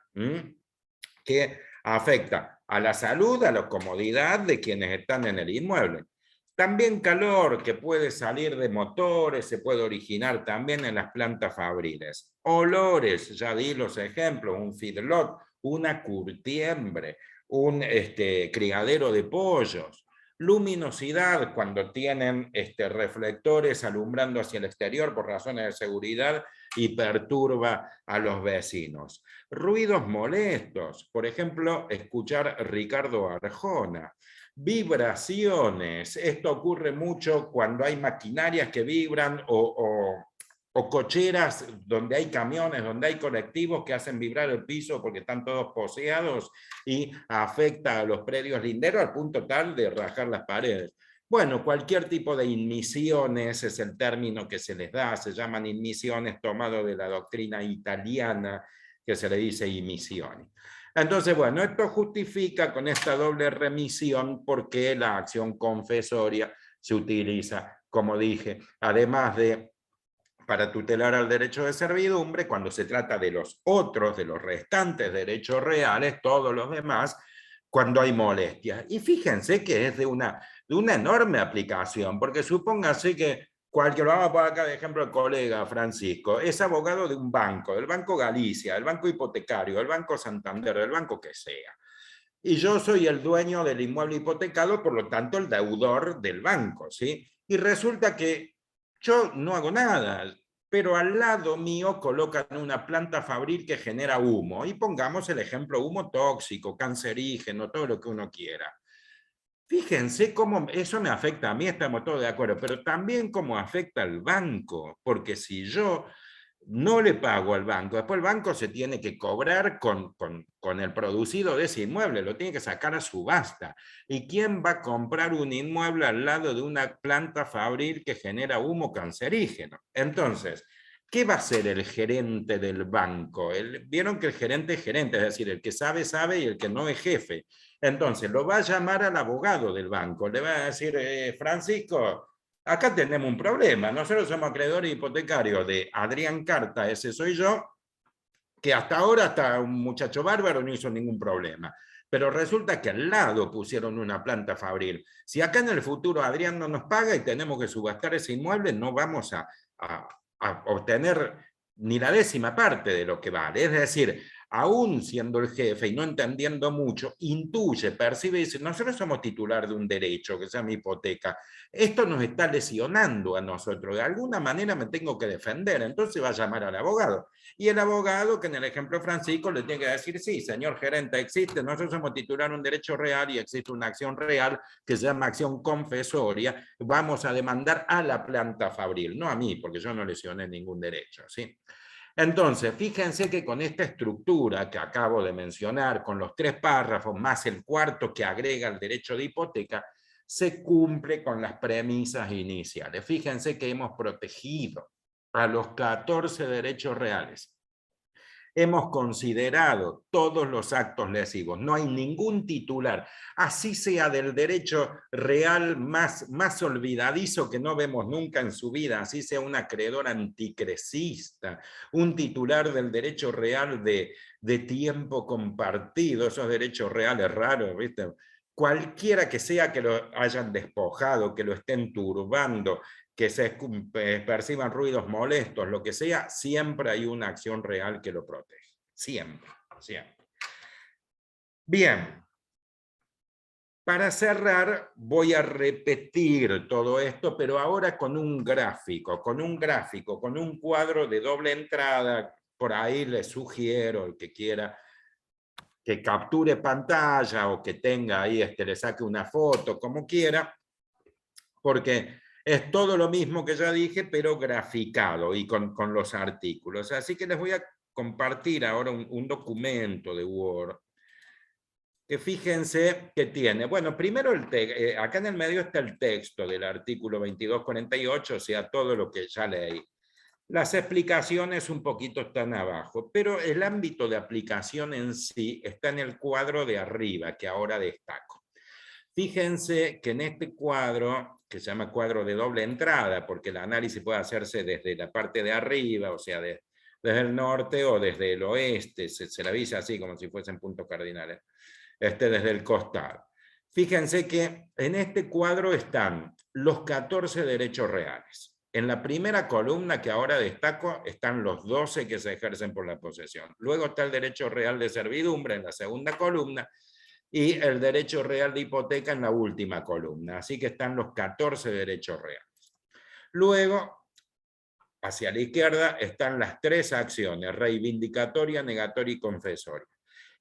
S1: que afecta a la salud, a la comodidad de quienes están en el inmueble. También calor que puede salir de motores, se puede originar también en las plantas fabriles. Olores, ya di los ejemplos, un feedlot, una curtiembre, un criadero de pollos. Luminosidad, cuando tienen reflectores alumbrando hacia el exterior por razones de seguridad y perturba a los vecinos. Ruidos molestos, por ejemplo, escuchar Ricardo Arjona. Vibraciones, esto ocurre mucho cuando hay maquinarias que vibran o cocheras donde hay camiones, donde hay colectivos que hacen vibrar el piso porque están todos poseados y afecta a los predios linderos al punto tal de rajar las paredes. Bueno, cualquier tipo de inmisiones es el término que se les da, se llaman inmisiones tomado de la doctrina italiana que se le dice imisioni. Entonces, bueno, esto justifica con esta doble remisión por qué la acción confesoria se utiliza, como dije, además de para tutelar al derecho de servidumbre, cuando se trata de los otros, de los restantes derechos reales, todos los demás, cuando hay molestias. Y fíjense que es de una enorme aplicación, porque supóngase que cualquier, vamos a poner acá de ejemplo el colega Francisco, es abogado de un banco, del Banco Galicia, del Banco Hipotecario, del Banco Santander, del banco que sea. Y yo soy el dueño del inmueble hipotecado, por lo tanto el deudor del banco, ¿sí? Y resulta que yo no hago nada, pero al lado mío colocan una planta fabril que genera humo. Y pongamos el ejemplo, humo tóxico, cancerígeno, todo lo que uno quiera. Fíjense cómo eso me afecta a mí, estamos todos de acuerdo, pero también cómo afecta al banco, porque si yo no le pago al banco, después el banco se tiene que cobrar con el producido de ese inmueble, lo tiene que sacar a subasta. ¿Y quién va a comprar un inmueble al lado de una planta fabril que genera humo cancerígeno? Entonces, ¿qué va a hacer el gerente del banco? Vieron que el gerente es gerente, es decir, el que sabe, sabe y el que no es jefe. Entonces, lo va a llamar al abogado del banco, le va a decir, Francisco, acá tenemos un problema, nosotros somos acreedores hipotecarios de Adrián Carta, ese soy yo, que hasta ahora está un muchacho bárbaro, no hizo ningún problema. Pero resulta que al lado pusieron una planta fabril. Si acá en el futuro Adrián no nos paga y tenemos que subastar ese inmueble, no vamos a obtener ni la décima parte de lo que vale. Es decir, aún siendo el jefe y no entendiendo mucho, intuye, percibe y dice, nosotros somos titular de un derecho que se llama hipoteca, esto nos está lesionando a nosotros, de alguna manera me tengo que defender, entonces va a llamar al abogado. Y el abogado, que en el ejemplo Francisco, le tiene que decir, sí, señor gerente, existe, nosotros somos titular de un derecho real y existe una acción real que se llama acción confesoria, vamos a demandar a la planta fabril, no a mí, porque yo no lesioné ningún derecho, ¿sí? Entonces, fíjense que con esta estructura que acabo de mencionar, con los 3 párrafos más el cuarto que agrega el derecho de hipoteca, se cumple con las premisas iniciales. Fíjense que hemos protegido a los 14 derechos reales. Hemos considerado todos los actos lesivos. No hay ningún titular, así sea del derecho real más olvidadizo que no vemos nunca en su vida, así sea un acreedor anticresista, un titular del derecho real de tiempo compartido, esos derechos reales raros, ¿viste? Cualquiera que sea que lo hayan despojado, que lo estén turbando, que se perciban ruidos molestos, lo que sea, siempre hay una acción real que lo protege. Siempre, siempre. Bien. Para cerrar, voy a repetir todo esto, pero ahora con un gráfico, con un cuadro de doble entrada. Por ahí les sugiero, el que quiera, que capture pantalla o que tenga ahí, le saque una foto, como quiera, porque es todo lo mismo que ya dije, pero graficado y con los artículos. Así que les voy a compartir ahora un documento de Word, que fíjense que tiene, bueno, primero acá en el medio está el texto del artículo 2248, o sea, todo lo que ya leí. Las explicaciones un poquito están abajo, pero el ámbito de aplicación en sí está en el cuadro de arriba, que ahora destaco. Fíjense que en este cuadro, que se llama cuadro de doble entrada, porque el análisis puede hacerse desde la parte de arriba, o sea, desde el norte o desde el oeste, se la avisa así como si fuesen puntos cardinales, desde el costado. Fíjense que en este cuadro están los 14 derechos reales. En la primera columna que ahora destaco están los 12 que se ejercen por la posesión. Luego está el derecho real de servidumbre en la segunda columna y el derecho real de hipoteca en la última columna. Así que están los 14 derechos reales. Luego, hacia la izquierda, están las 3 acciones: reivindicatoria, negatoria y confesoria.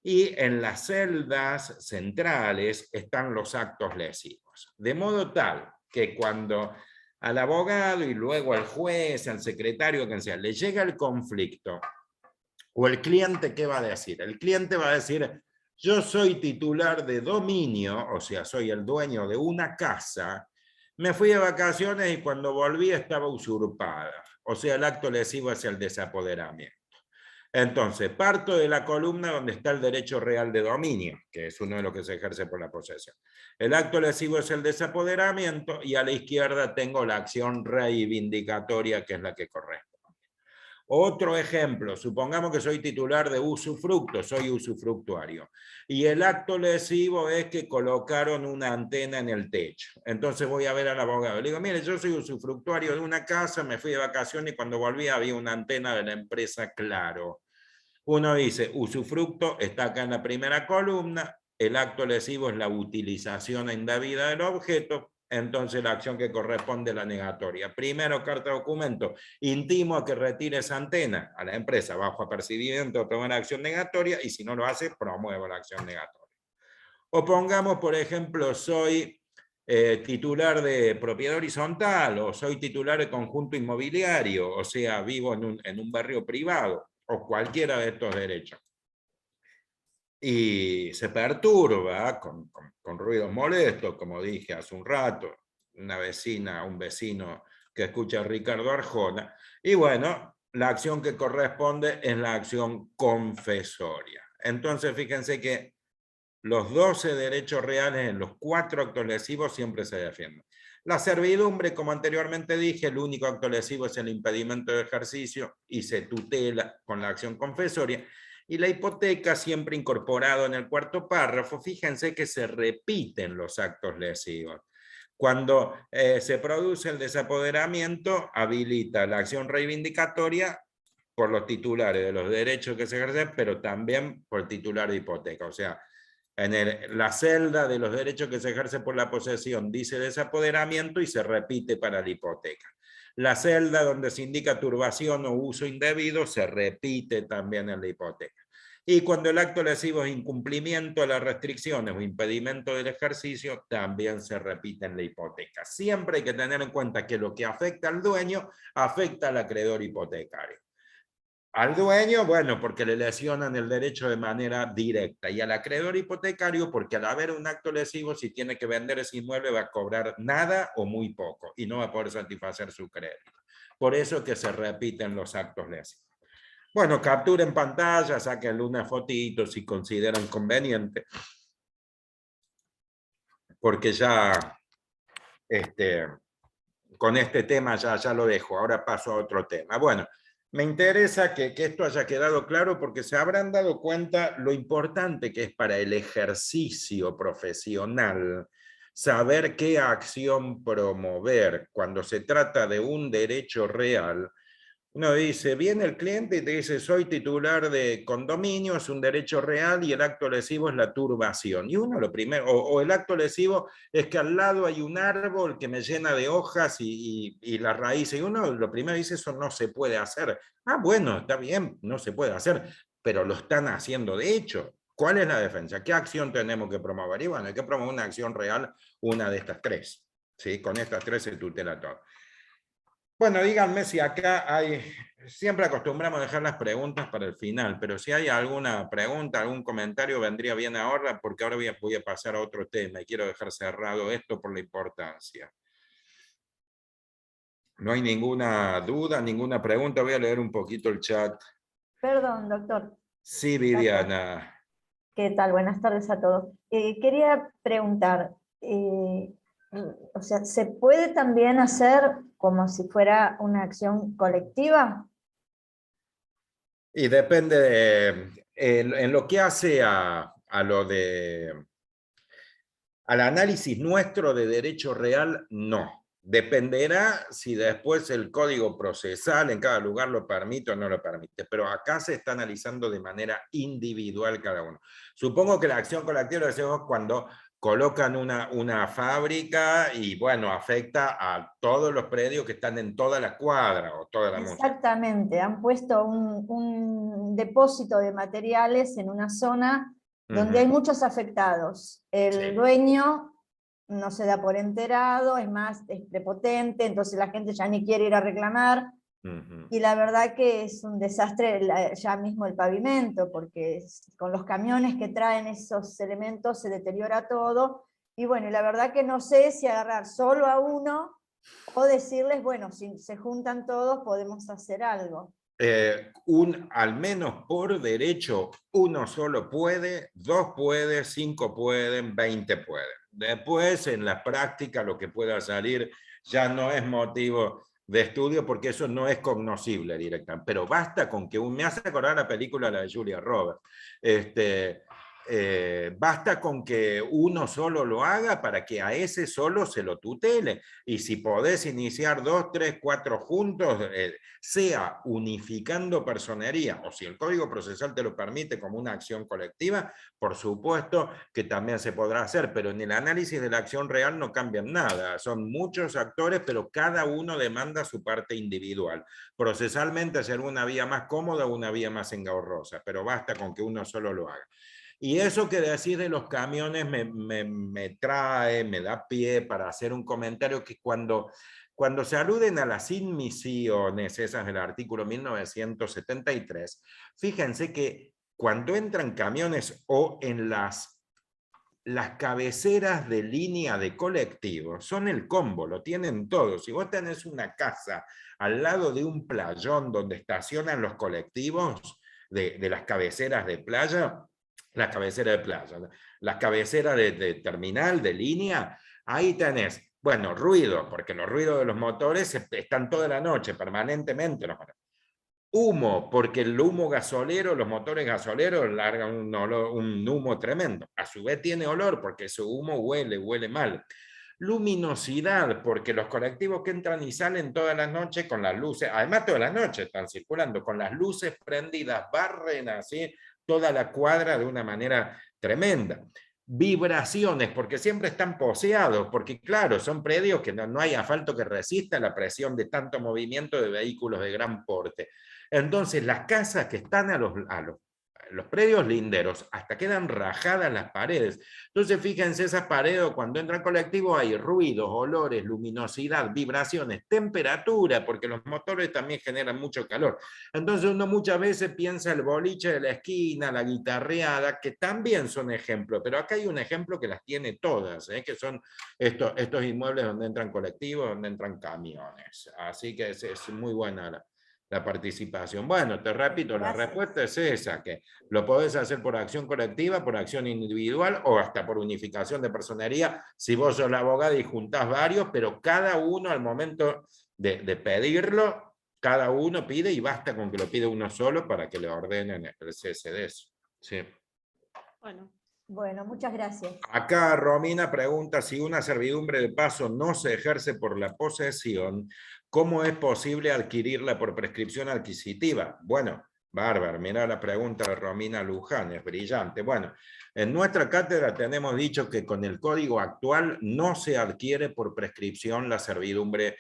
S1: Y en las celdas centrales están los actos lesivos. De modo tal que cuando al abogado y luego al juez, al secretario, quien sea, le llega el conflicto, o el cliente, ¿qué va a decir? El cliente va a decir: yo soy titular de dominio, o sea, soy el dueño de una casa, me fui de vacaciones y cuando volví estaba usurpada. O sea, el acto lesivo es el desapoderamiento. Entonces, parto de la columna donde está el derecho real de dominio, que es uno de los que se ejerce por la posesión. El acto lesivo es el desapoderamiento y a la izquierda tengo la acción reivindicatoria, que es la que corresponde. Otro ejemplo, supongamos que soy titular de usufructo, soy usufructuario, y el acto lesivo es que colocaron una antena en el techo. Entonces voy a ver al abogado, le digo: mire, yo soy usufructuario de una casa, me fui de vacaciones y cuando volví había una antena de la empresa Claro. Uno dice: usufructo está acá en la primera columna, el acto lesivo es la utilización indebida del objeto, entonces la acción que corresponde es la negatoria. Primero, carta de documento, intimo a que retire esa antena a la empresa bajo apercibimiento, tomo una acción negatoria, y si no lo hace, promuevo la acción negatoria. O pongamos, por ejemplo, soy titular de propiedad horizontal, o soy titular de conjunto inmobiliario, o sea, vivo en un barrio privado, o cualquiera de estos derechos. Y se perturba con ruidos molestos, como dije hace un rato, una vecina, un vecino que escucha a Ricardo Arjona, y bueno, la acción que corresponde es la acción confesoria. Entonces, fíjense que los 12 derechos reales en los 4 actos lesivos siempre se defienden. La servidumbre, como anteriormente dije, el único acto lesivo es el impedimento de ejercicio y se tutela con la acción confesoria. Y la hipoteca, siempre incorporado en el 4º párrafo, fíjense que se repiten los actos lesivos. Cuando se produce el desapoderamiento, habilita la acción reivindicatoria por los titulares de los derechos que se ejercen, pero también por el titular de hipoteca. O sea, en la celda de los derechos que se ejerce por la posesión dice desapoderamiento y se repite para la hipoteca. La celda donde se indica turbación o uso indebido se repite también en la hipoteca. Y cuando el acto lesivo es incumplimiento de las restricciones o impedimento del ejercicio, también se repite en la hipoteca. Siempre hay que tener en cuenta que lo que afecta al dueño afecta al acreedor hipotecario. Al dueño, bueno, porque le lesionan el derecho de manera directa, y al acreedor hipotecario porque al haber un acto lesivo, si tiene que vender ese inmueble va a cobrar nada o muy poco y no va a poder satisfacer su crédito. Por eso que se repiten los actos lesivos. Bueno, capturen pantalla, saquen una fotito si consideran conveniente, porque ya con este tema ya lo dejo. Ahora paso a otro tema. Bueno, me interesa que esto haya quedado claro porque se habrán dado cuenta lo importante que es para el ejercicio profesional saber qué acción promover cuando se trata de un derecho real. Uno dice, viene el cliente y te dice: soy titular de condominio, es un derecho real y el acto lesivo es la turbación. Y uno lo primero, o el acto lesivo es que al lado hay un árbol que me llena de hojas y las raíces. Y uno lo primero dice: eso no se puede hacer. Ah, bueno, está bien, no se puede hacer, pero lo están haciendo de hecho. ¿Cuál es la defensa? ¿Qué acción tenemos que promover? Y bueno, hay que promover una acción real, una de estas 3. ¿Sí? Con estas 3 se tutela todo. Bueno, díganme si acá hay, siempre acostumbramos a dejar las preguntas para el final, pero si hay alguna pregunta, algún comentario, vendría bien ahora, porque ahora voy a pasar a otro tema y quiero dejar cerrado esto por la importancia. No hay ninguna duda, ninguna pregunta. Voy a leer un poquito el chat.
S2: Perdón, doctor.
S1: Sí, Viviana.
S2: ¿Qué tal? Buenas tardes a todos. Quería preguntar, o sea, ¿se puede también hacer como si fuera una acción colectiva?
S1: Y depende en lo que hace al análisis nuestro de derecho real, no. Dependerá si después el código procesal en cada lugar lo permite o no lo permite, pero acá se está analizando de manera individual cada uno. Supongo que la acción colectiva lo hacemos cuando colocan una fábrica y bueno, afecta a todos los predios que están en toda la cuadra o toda la mucha.
S2: Exactamente, han puesto un depósito de materiales en una zona donde hay muchos afectados. El dueño no se da por enterado, es más, es prepotente, entonces la gente ya ni quiere ir a reclamar, y la verdad que es un desastre ya mismo el pavimento, porque con los camiones que traen esos elementos se deteriora todo, y bueno, y la verdad que no sé si agarrar solo a uno, o decirles, bueno, si se juntan todos podemos hacer algo.
S1: Al menos por derecho, uno solo puede, 2 puede, 5 pueden, 20 pueden. Después, en la práctica, lo que pueda salir ya no es motivo de estudio porque eso no es cognoscible directamente. Pero basta con que me hace acordar la película la de Julia Roberts. Basta con que uno solo lo haga para que a ese solo se lo tutele. Y si podés iniciar 2, 3, 4 juntos, sea unificando personería, o si el código procesal te lo permite como una acción colectiva, por supuesto que también se podrá hacer, pero en el análisis de la acción real no cambian nada. Son muchos actores, pero cada uno demanda su parte individual. Procesalmente hacer una vía más cómoda o una vía más engorrosa, pero basta con que uno solo lo haga. Y eso que decís de los camiones me da pie para hacer un comentario que cuando se aluden a las inmisiones, esas del artículo 1973, fíjense que cuando entran camiones o en las cabeceras de línea de colectivos, son el combo, lo tienen todos. Si vos tenés una casa al lado de un playón donde estacionan los colectivos de las cabeceras de playa, las cabeceras de playa, las cabeceras de terminal, de línea, ahí tenés, bueno, ruido, porque los ruidos de los motores están toda la noche, permanentemente. Humo, porque el humo gasolero, los motores gasoleros largan un humo tremendo. A su vez tiene olor, porque ese humo huele mal. Luminosidad, porque los colectivos que entran y salen todas las noches con las luces, además todas las noches están circulando con las luces prendidas, barren así toda la cuadra de una manera tremenda. Vibraciones, porque siempre están poseados, porque claro, son predios que no hay asfalto que resista la presión de tanto movimiento de vehículos de gran porte. Entonces, las casas que están a los predios linderos, hasta quedan rajadas las paredes. Entonces, fíjense, esas paredes, cuando entran colectivos, hay ruidos, olores, luminosidad, vibraciones, temperatura, porque los motores también generan mucho calor. Entonces, uno muchas veces piensa el boliche de la esquina, la guitarreada, que también son ejemplos, pero acá hay un ejemplo que las tiene todas, que son estos inmuebles donde entran colectivos, donde entran camiones. Así que es muy buena la participación. Bueno, te repito,
S2: Gracias.
S1: la respuesta es esa, que lo podés hacer por acción colectiva, por acción individual o hasta por unificación de personería, si vos sos la abogada y juntás varios, pero cada uno al momento de pedirlo, cada uno pide y basta con que lo pide uno solo para que le ordenen el cese de eso. Sí.
S2: Bueno, muchas gracias.
S1: Acá Romina pregunta si una servidumbre de paso no se ejerce por la posesión, ¿cómo es posible adquirirla por prescripción adquisitiva? Bueno, bárbaro, mira la pregunta de Romina Luján, es brillante. Bueno, en nuestra cátedra tenemos dicho que con el código actual no se adquiere por prescripción la servidumbre.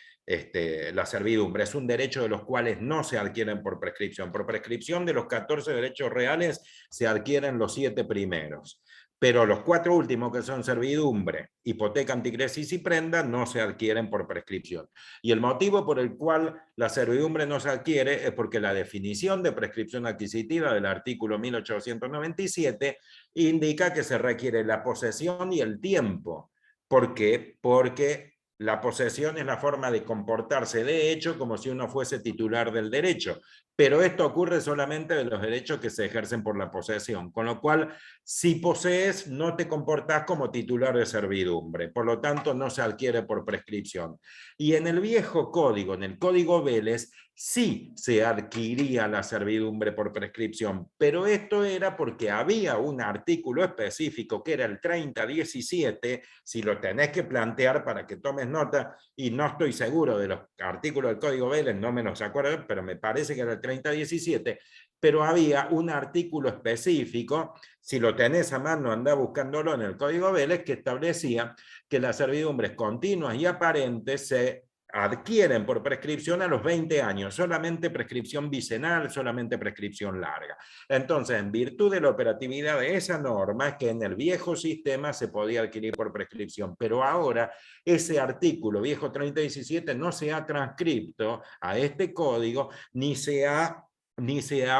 S1: La servidumbre es un derecho de los cuales no se adquieren por prescripción. Por prescripción de los 14 derechos reales se adquieren los 7 primeros. Pero los 4 últimos, que son servidumbre, hipoteca, anticresis y prenda, no se adquieren por prescripción. Y el motivo por el cual la servidumbre no se adquiere es porque la definición de prescripción adquisitiva del artículo 1897 indica que se requiere la posesión y el tiempo. ¿Por qué? Porque la posesión es la forma de comportarse de hecho como si uno fuese titular del derecho, pero esto ocurre solamente de los derechos que se ejercen por la posesión, con lo cual si posees no te comportás como titular de servidumbre, por lo tanto no se adquiere por prescripción. Y en el viejo código, en el código Vélez, sí se adquiría la servidumbre por prescripción, pero esto era porque había un artículo específico que era el 3017, si lo tenés que plantear para que tomes tomes nota, y no estoy seguro de los artículos del Código Vélez, no me los acuerdo, pero me parece que era el 3017, pero había un artículo específico, si lo tenés a mano, anda buscándolo en el Código Vélez, que establecía que las servidumbres continuas y aparentes se adquieren por prescripción a los 20 años, solamente prescripción bicenal, solamente prescripción larga. Entonces, en virtud de la operatividad de esa norma, es que en el viejo sistema se podía adquirir por prescripción, pero ahora ese artículo viejo 3017 no se ha transcripto a este código, ni se ha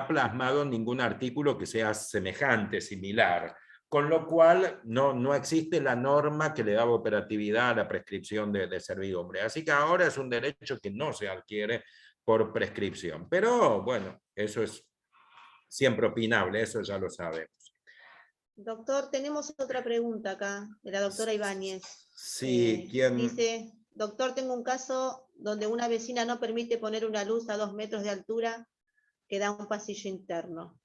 S1: plasmado ningún artículo que sea semejante, similar. Con lo cual no existe la norma que le daba operatividad a la prescripción de servidumbre. Así que ahora es un derecho que no se adquiere por prescripción. Pero bueno, eso es siempre opinable, eso ya lo sabemos.
S3: Doctor, tenemos otra pregunta acá, de la doctora Ibáñez.
S1: Sí, ¿quién?
S3: Dice, doctor, tengo un caso donde una vecina no permite poner una luz a 2 metros de altura que da a un pasillo interno.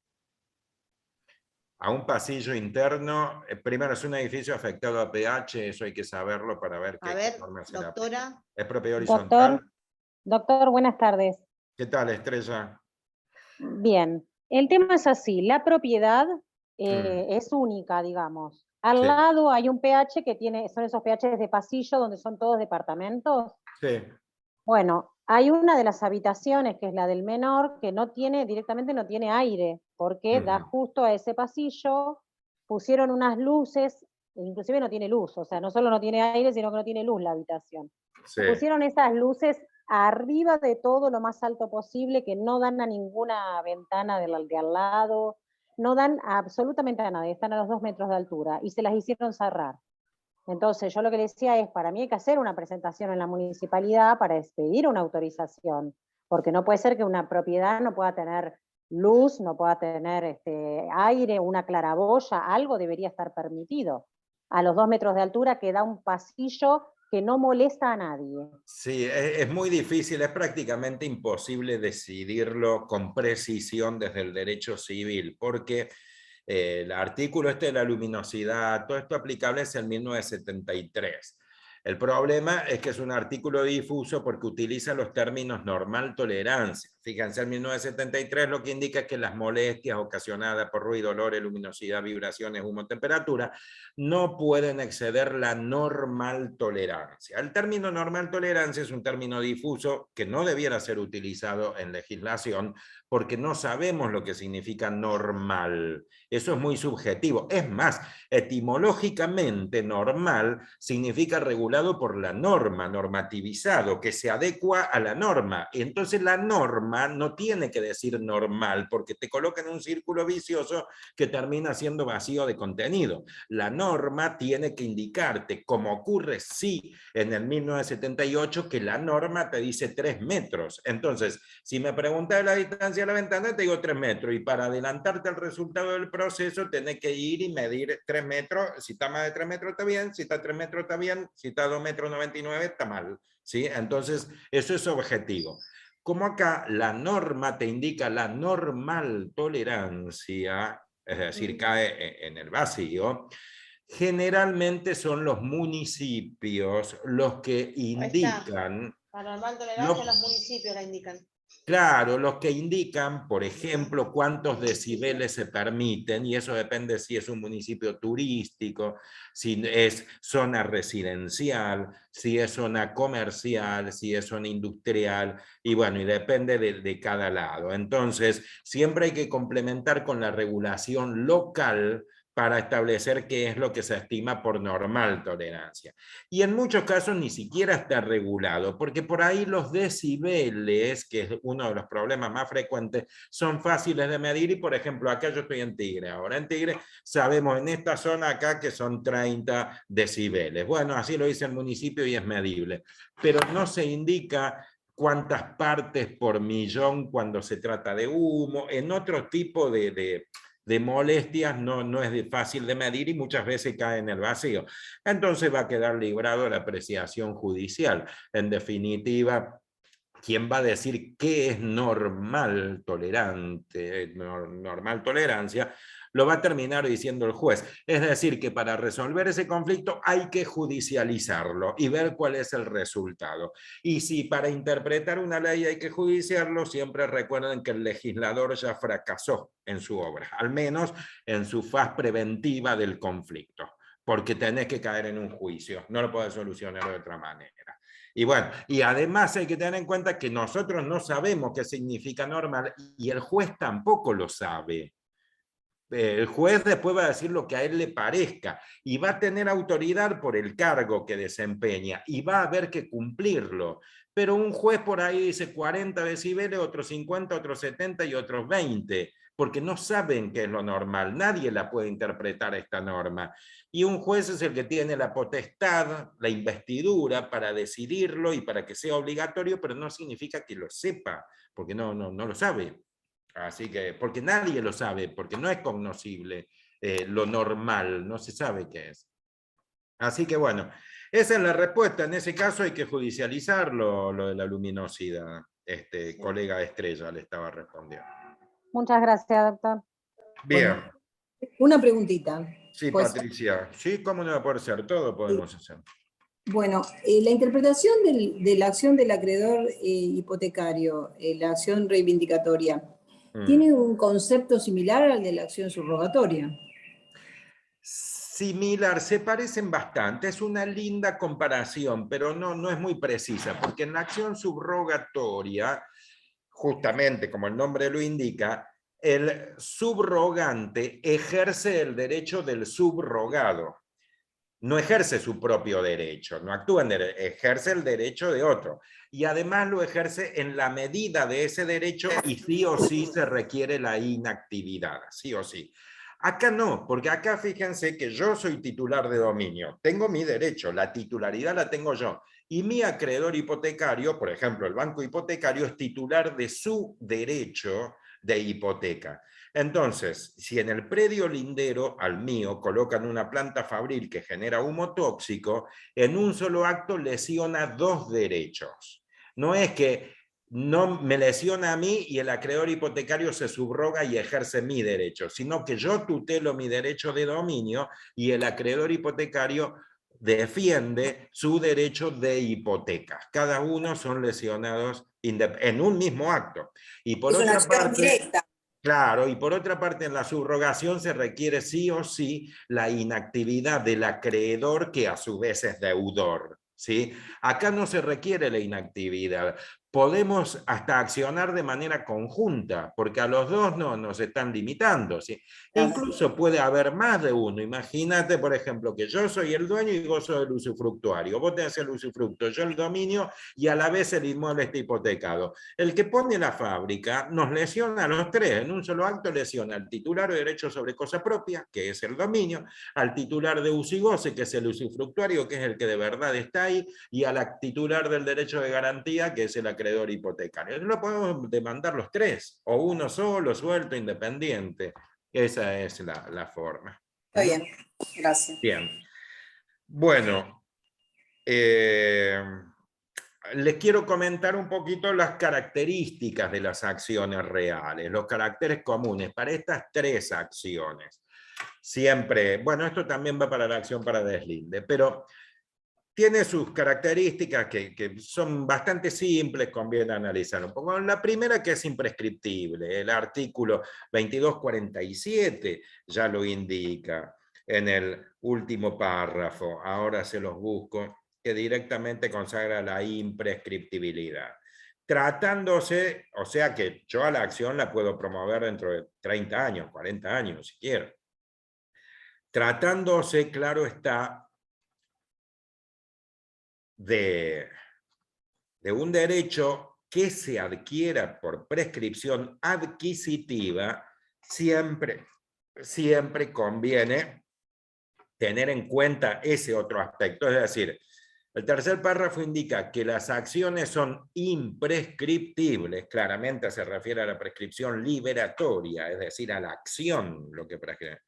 S1: A un pasillo interno, primero es un edificio afectado a pH, eso hay que saberlo para ver qué norma se
S3: doctora.
S1: aplica. ¿Es propiedad horizontal?
S4: Doctor, buenas tardes.
S1: ¿Qué tal, Estrella?
S4: Bien, el tema es así, la propiedad es única, digamos. Al lado hay un pH que son esos pHs de pasillo donde son todos departamentos.
S1: Sí.
S4: Bueno, hay una de las habitaciones, que es la del menor, que directamente no tiene aire, porque da justo a ese pasillo, pusieron unas luces, inclusive no tiene luz, o sea, no solo no tiene aire, sino que no tiene luz la habitación.
S1: Sí.
S4: Pusieron esas luces arriba de todo, lo más alto posible, que no dan a ninguna ventana de al lado, no dan absolutamente a nada, están a los 2 metros de altura, y se las hicieron cerrar. Entonces, yo lo que le decía es, para mí hay que hacer una presentación en la municipalidad para expedir una autorización, porque no puede ser que una propiedad no pueda tener luz, no pueda tener aire, una claraboya, algo debería estar permitido. A los 2 metros de altura que da un pasillo que no molesta a nadie.
S1: Sí, es muy difícil, es prácticamente imposible decidirlo con precisión desde el derecho civil, porque el artículo de la luminosidad, todo esto aplicable es el 1973. El problema es que es un artículo difuso porque utiliza los términos normal tolerancia. Fíjense, el 1973 lo que indica es que las molestias ocasionadas por ruido, olores, luminosidad, vibraciones, humo, temperatura, no pueden exceder la normal tolerancia. El término normal tolerancia es un término difuso que no debiera ser utilizado en legislación porque no sabemos lo que significa normal. Eso es muy subjetivo. Es más, etimológicamente normal significa regulado por la norma, normativizado, que se adecua a la norma. Y entonces la norma no tiene que decir normal, porque te coloca en un círculo vicioso que termina siendo vacío de contenido. La norma tiene que indicarte, como ocurre sí en el 1978, que la norma te dice 3 metros. Entonces, si me preguntas la distancia a la ventana, te digo 3 metros, y para adelantarte al resultado del proceso, tenés que ir y medir 3 metros. Si está más de 3 metros está bien, si está a 3 metros está bien, si está a 2,99 metros está mal, ¿sí? Entonces, eso es objetivo. Como acá la norma te indica la normal tolerancia, es decir, cae en el vacío, generalmente son los municipios los que indican...
S3: La normal tolerancia los municipios la indican.
S1: Claro, los que indican, por ejemplo, cuántos decibeles se permiten, y eso depende si es un municipio turístico, si es zona residencial, si es zona comercial, si es zona industrial, y bueno, y depende de cada lado. Entonces, siempre hay que complementar con la regulación local para establecer qué es lo que se estima por normal tolerancia. Y en muchos casos ni siquiera está regulado, porque por ahí los decibeles, que es uno de los problemas más frecuentes, son fáciles de medir. Y por ejemplo, acá yo estoy en Tigre. Ahora en Tigre sabemos en esta zona acá que son 30 decibeles. Bueno, así lo dice el municipio y es medible. Pero no se indica cuántas partes por millón cuando se trata de humo, en otro tipo de molestias no es fácil de medir y muchas veces cae en el vacío. Entonces va a quedar librado de la apreciación judicial. En definitiva, ¿quién va a decir qué es normal normal tolerancia? Lo va a terminar diciendo el juez. Es decir, que para resolver ese conflicto hay que judicializarlo y ver cuál es el resultado. Y si para interpretar una ley hay que judiciarlo, siempre recuerden que el legislador ya fracasó en su obra, al menos en su faz preventiva del conflicto, porque tenés que caer en un juicio, no lo podés solucionar de otra manera. Y bueno, y además hay que tener en cuenta que nosotros no sabemos qué significa normal y el juez tampoco lo sabe. El juez después va a decir lo que a él le parezca y va a tener autoridad por el cargo que desempeña y va a haber que cumplirlo. Pero un juez por ahí dice 40 decibeles, otros 50, otros 70 y otros 20, porque no saben qué es lo normal. Nadie la puede interpretar esta norma. Y un juez es el que tiene la potestad, la investidura para decidirlo y para que sea obligatorio, pero no significa que lo sepa, porque no lo sabe. Así que, porque nadie lo sabe, porque no es cognoscible lo normal, no se sabe qué es. Así que bueno, esa es la respuesta. En ese caso hay que judicializarlo, lo de la luminosidad. Colega Estrella le estaba respondiendo.
S4: Muchas gracias, doctor.
S1: Bien.
S5: Bueno, una preguntita.
S1: Sí,
S5: Pues,
S1: Patricia. Sí, ¿cómo no va a poder ser? Todo podemos hacer.
S5: bueno, la interpretación de la acción del acreedor hipotecario, la acción reivindicatoria, ¿tiene un concepto similar al de la acción subrogatoria?
S1: Similar, se parecen bastante, es una linda comparación, pero no es muy precisa, porque en la acción subrogatoria, justamente como el nombre lo indica, el subrogante ejerce el derecho del subrogado. No ejerce su propio derecho, no actúa en derecho, ejerce el derecho de otro. Y además lo ejerce en la medida de ese derecho y sí o sí se requiere la inactividad, sí o sí. Acá no, porque acá fíjense que yo soy titular de dominio, tengo mi derecho, la titularidad la tengo yo. Y mi acreedor hipotecario, por ejemplo, el banco hipotecario, es titular de su derecho de hipoteca. Entonces, si en el predio lindero al mío colocan una planta fabril que genera humo tóxico, en un solo acto lesiona dos derechos. No es que no me lesiona a mí y el acreedor hipotecario se subroga y ejerce mi derecho, sino que yo tutelo mi derecho de dominio y el acreedor hipotecario defiende su derecho de hipoteca. Cada uno son lesionados en un mismo acto. Y por otra parte, directa. Claro, y por otra parte en la subrogación se requiere sí o sí la inactividad del acreedor que a su vez es deudor. ¿Sí? Acá no se requiere la inactividad. Podemos hasta accionar de manera conjunta, porque a los dos no nos están limitando. ¿Sí? E incluso puede haber más de uno. Imagínate, por ejemplo, que yo soy el dueño y vos sos el usufructuario. Vos tenés el usufructo, yo el dominio y a la vez el inmueble está hipotecado. El que pone la fábrica nos lesiona a los tres. En un solo acto lesiona al titular de derecho sobre cosa propia, que es el dominio, al titular de uso y goce, que es el usufructuario, que es el que de verdad está ahí, y al titular del derecho de garantía, que es el acreedor hipotecario. Lo podemos demandar los tres, o uno solo, suelto, independiente. Esa es la forma.
S5: Está bien, gracias.
S1: Bien. Bueno, les quiero comentar un poquito las características de las acciones reales, los caracteres comunes para estas tres acciones. Siempre, bueno, esto también va para la acción para deslinde, pero tiene sus características que son bastante simples, conviene analizar un poco. La primera, que es imprescriptible, el artículo 2247 ya lo indica en el último párrafo, ahora se los busco, que directamente consagra la imprescriptibilidad. Tratándose, o sea que yo a la acción la puedo promover dentro de 30 años, 40 años, si quiero. Tratándose, claro está, de un derecho que se adquiera por prescripción adquisitiva, siempre conviene tener en cuenta ese otro aspecto. Es decir, el tercer párrafo indica que las acciones son imprescriptibles, claramente se refiere a la prescripción liberatoria, es decir, a la acción, lo que prescribe.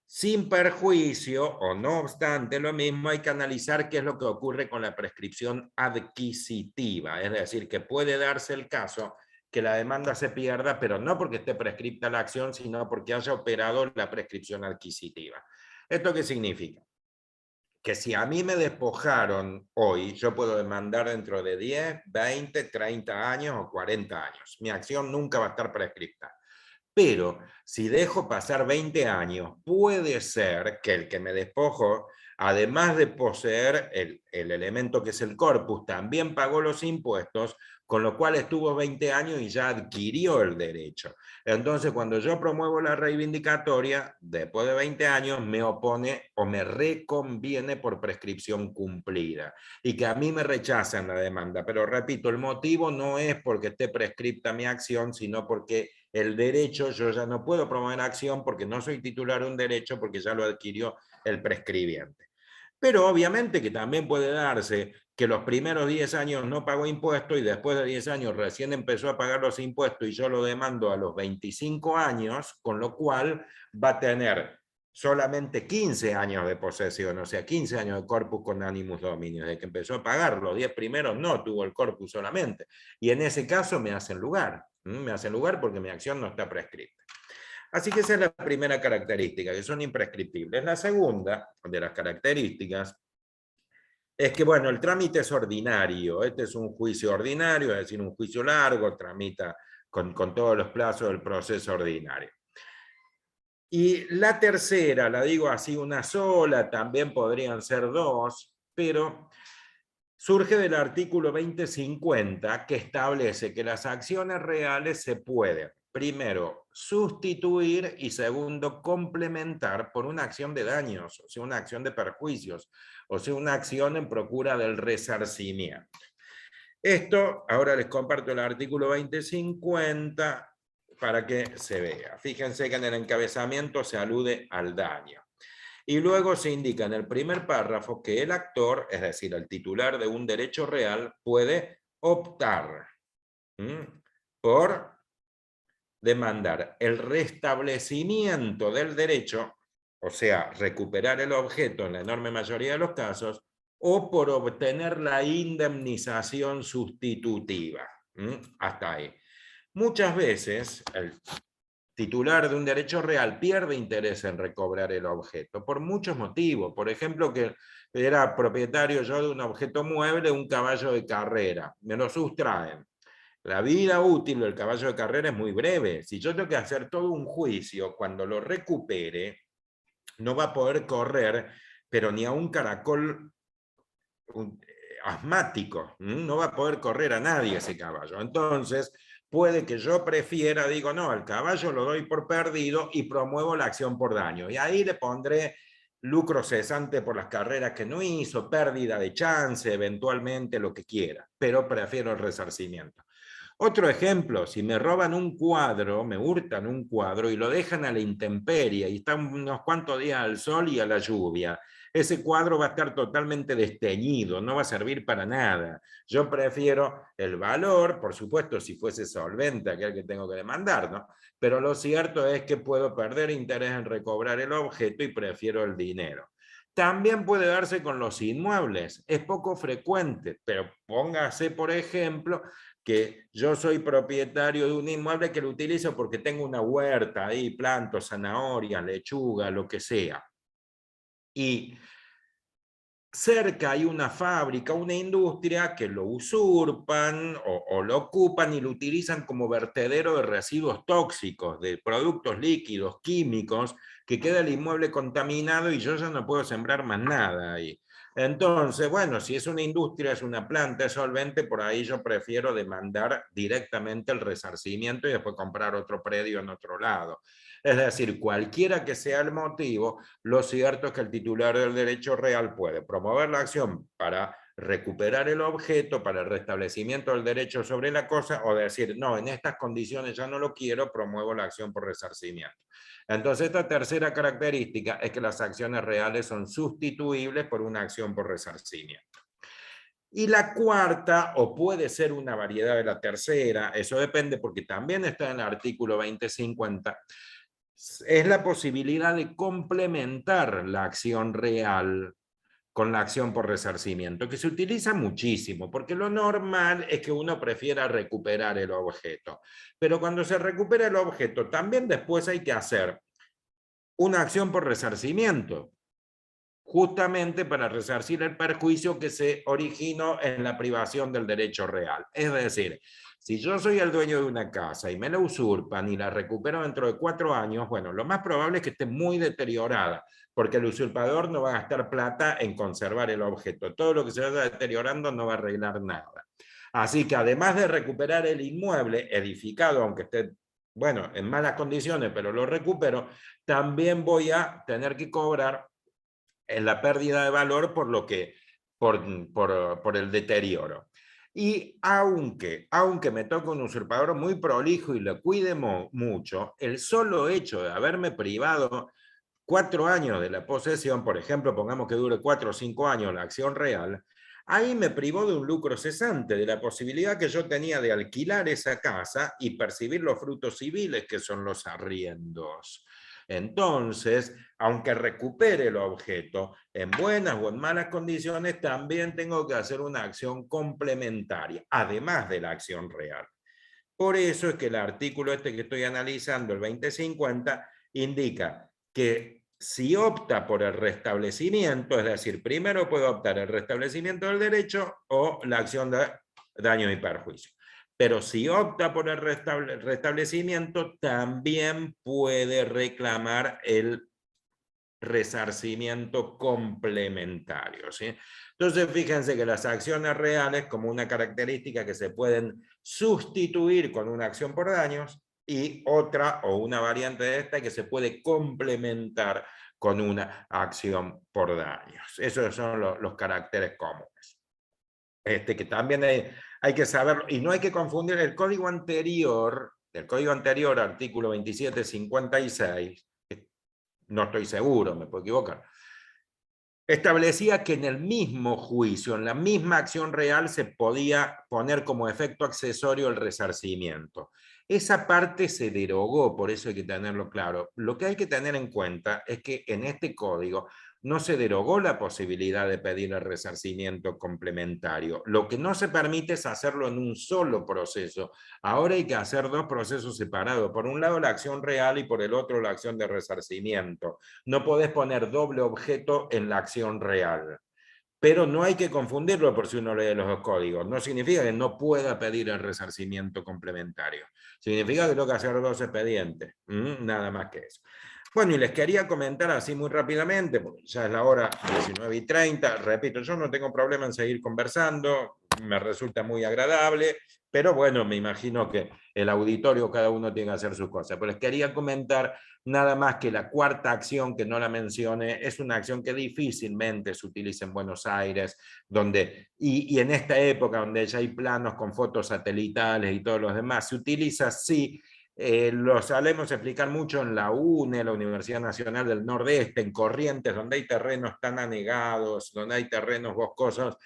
S1: Sin perjuicio, o no obstante, lo mismo hay que analizar qué es lo que ocurre con la prescripción adquisitiva, es decir, que puede darse el caso que la demanda se pierda, pero no porque esté prescripta la acción, sino porque haya operado la prescripción adquisitiva. ¿Esto qué significa? Que si a mí me despojaron hoy, yo puedo demandar dentro de 10, 20, 30 años o 40 años. Mi acción nunca va a estar prescripta. Pero si dejo pasar 20 años, puede ser que el que me despojo, además de poseer el elemento que es el corpus, también pagó los impuestos, con lo cual estuvo 20 años y ya adquirió el derecho. Entonces, cuando yo promuevo la reivindicatoria, después de 20 años me opone o me reconviene por prescripción cumplida y que a mí me rechazan la demanda. Pero repito, el motivo no es porque esté prescripta mi acción, sino porque el derecho, yo ya no puedo promover acción porque no soy titular de un derecho porque ya lo adquirió el prescribiente. Pero obviamente que también puede darse que los primeros 10 años no pagó impuestos y después de 10 años recién empezó a pagar los impuestos y yo lo demando a los 25 años, con lo cual va a tener solamente 15 años de posesión, o sea, 15 años de corpus con animus domini, desde que empezó a pagar. Los 10 primeros no tuvo el corpus solamente. Y en ese caso me hacen lugar. Me hacen lugar porque mi acción no está prescripta. Así que esa es la primera característica, que son imprescriptibles. La segunda de las características es que, bueno, el trámite es ordinario. Este es un juicio ordinario, es decir, un juicio largo, tramita con todos los plazos del proceso ordinario. Y la tercera, la digo así una sola, también podrían ser dos, pero surge del artículo 2050 que establece que las acciones reales se pueden, primero, sustituir y segundo, complementar por una acción de daños, o sea, una acción de perjuicios, o sea, una acción en procura del resarcimiento. Esto, ahora les comparto el artículo 2050 para que se vea. Fíjense que en el encabezamiento se alude al daño. Y luego se indica en el primer párrafo que el actor, es decir, el titular de un derecho real, puede optar por demandar el restablecimiento del derecho, o sea, recuperar el objeto en la enorme mayoría de los casos, o por obtener la indemnización sustitutiva. Hasta ahí. Muchas veces el titular de un derecho real pierde interés en recobrar el objeto por muchos motivos. Por ejemplo, que era propietario yo de un objeto mueble, un caballo de carrera, me lo sustraen. La vida útil del caballo de carrera es muy breve. Si yo tengo que hacer todo un juicio, cuando lo recupere, no va a poder correr, pero ni a un caracol asmático, no va a poder correr a nadie ese caballo. Entonces, puede que yo prefiera, digo, no, al caballo lo doy por perdido y promuevo la acción por daño. Y ahí le pondré lucro cesante por las carreras que no hizo, pérdida de chance, eventualmente lo que quiera, pero prefiero el resarcimiento. Otro ejemplo, si me roban un cuadro, me hurtan un cuadro y lo dejan a la intemperie y están unos cuantos días al sol y a la lluvia, ese cuadro va a estar totalmente desteñido, no va a servir para nada. Yo prefiero el valor, por supuesto, si fuese solvente aquel que tengo que demandar, ¿no? Pero lo cierto es que puedo perder interés en recobrar el objeto y prefiero el dinero. También puede darse con los inmuebles, es poco frecuente, pero póngase, por ejemplo, que yo soy propietario de un inmueble que lo utilizo porque tengo una huerta ahí, planto zanahorias, lechuga, lo que sea. Y cerca hay una fábrica, una industria que lo usurpan o lo ocupan y lo utilizan como vertedero de residuos tóxicos, de productos líquidos, químicos, que queda el inmueble contaminado y yo ya no puedo sembrar más nada ahí. Entonces, bueno, si es una industria, es una planta, es solvente, por ahí yo prefiero demandar directamente el resarcimiento y después comprar otro predio en otro lado. Es decir, cualquiera que sea el motivo, lo cierto es que el titular del derecho real puede promover la acción para recuperar el objeto, para el restablecimiento del derecho sobre la cosa, o decir, no, en estas condiciones ya no lo quiero, promuevo la acción por resarcimiento. Entonces, esta tercera característica es que las acciones reales son sustituibles por una acción por resarcimiento. Y la cuarta, o puede ser una variedad de la tercera, eso depende porque también está en el artículo 2050, es la posibilidad de complementar la acción real con la acción por resarcimiento, que se utiliza muchísimo, porque lo normal es que uno prefiera recuperar el objeto. Pero cuando se recupera el objeto, también después hay que hacer una acción por resarcimiento, justamente para resarcir el perjuicio que se originó en la privación del derecho real. Es decir, si yo soy el dueño de una casa y me la usurpan y la recupero dentro de 4 años, bueno, lo más probable es que esté muy deteriorada, porque el usurpador no va a gastar plata en conservar el objeto. Todo lo que se vaya deteriorando no va a arreglar nada. Así que además de recuperar el inmueble edificado, aunque esté, bueno, en malas condiciones, pero lo recupero, también voy a tener que cobrar en la pérdida de valor por lo que por el deterioro. Y aunque me toque un usurpador muy prolijo y lo cuide mucho, el solo hecho de haberme privado 4 años de la posesión, por ejemplo, pongamos que dure 4 o 5 años la acción real, ahí me privó de un lucro cesante, de la posibilidad que yo tenía de alquilar esa casa y percibir los frutos civiles que son los arriendos. Entonces, aunque recupere el objeto en buenas o en malas condiciones, también tengo que hacer una acción complementaria, además de la acción real. Por eso es que el artículo este que estoy analizando, el 2050, indica que si opta por el restablecimiento, es decir, primero puede optar el restablecimiento del derecho o la acción de daño y perjuicio. Pero si opta por el restablecimiento, también puede reclamar el resarcimiento complementario, ¿sí? Entonces, fíjense que las acciones reales, como una característica que se pueden sustituir con una acción por daños, y otra o una variante de esta que se puede complementar con una acción por daños. Esos son los caracteres comunes. Que también hay que saberlo, y no hay que confundir el código anterior, artículo 2756, no estoy seguro, me puedo equivocar, establecía que en el mismo juicio, en la misma acción real, se podía poner como efecto accesorio el resarcimiento. Esa parte se derogó, por eso hay que tenerlo claro. Lo que hay que tener en cuenta es que en este código no se derogó la posibilidad de pedir el resarcimiento complementario. Lo que no se permite es hacerlo en un solo proceso. Ahora hay que hacer 2 procesos separados. Por un lado la acción real y por el otro la acción de resarcimiento. No podés poner doble objeto en la acción real. Pero no hay que confundirlo por si uno lee los 2 códigos. No significa que no pueda pedir el resarcimiento complementario. Significa que tengo que hacer 2 expedientes. Nada más que eso. Bueno, y les quería comentar así muy rápidamente, porque ya es la hora 19:30. Repito, yo no tengo problema en seguir conversando, me resulta muy agradable, pero bueno, me imagino que el auditorio, cada uno tiene que hacer sus cosas. Pero les quería comentar nada más que la cuarta acción, que no la mencioné, es una acción que difícilmente se utiliza en Buenos Aires, y en esta época donde ya hay planos con fotos satelitales y todos los demás, se utiliza sí. Lo solemos explicar mucho en la UNE, la Universidad Nacional del Nordeste, en Corrientes, donde hay terrenos tan anegados, donde hay terrenos boscosos,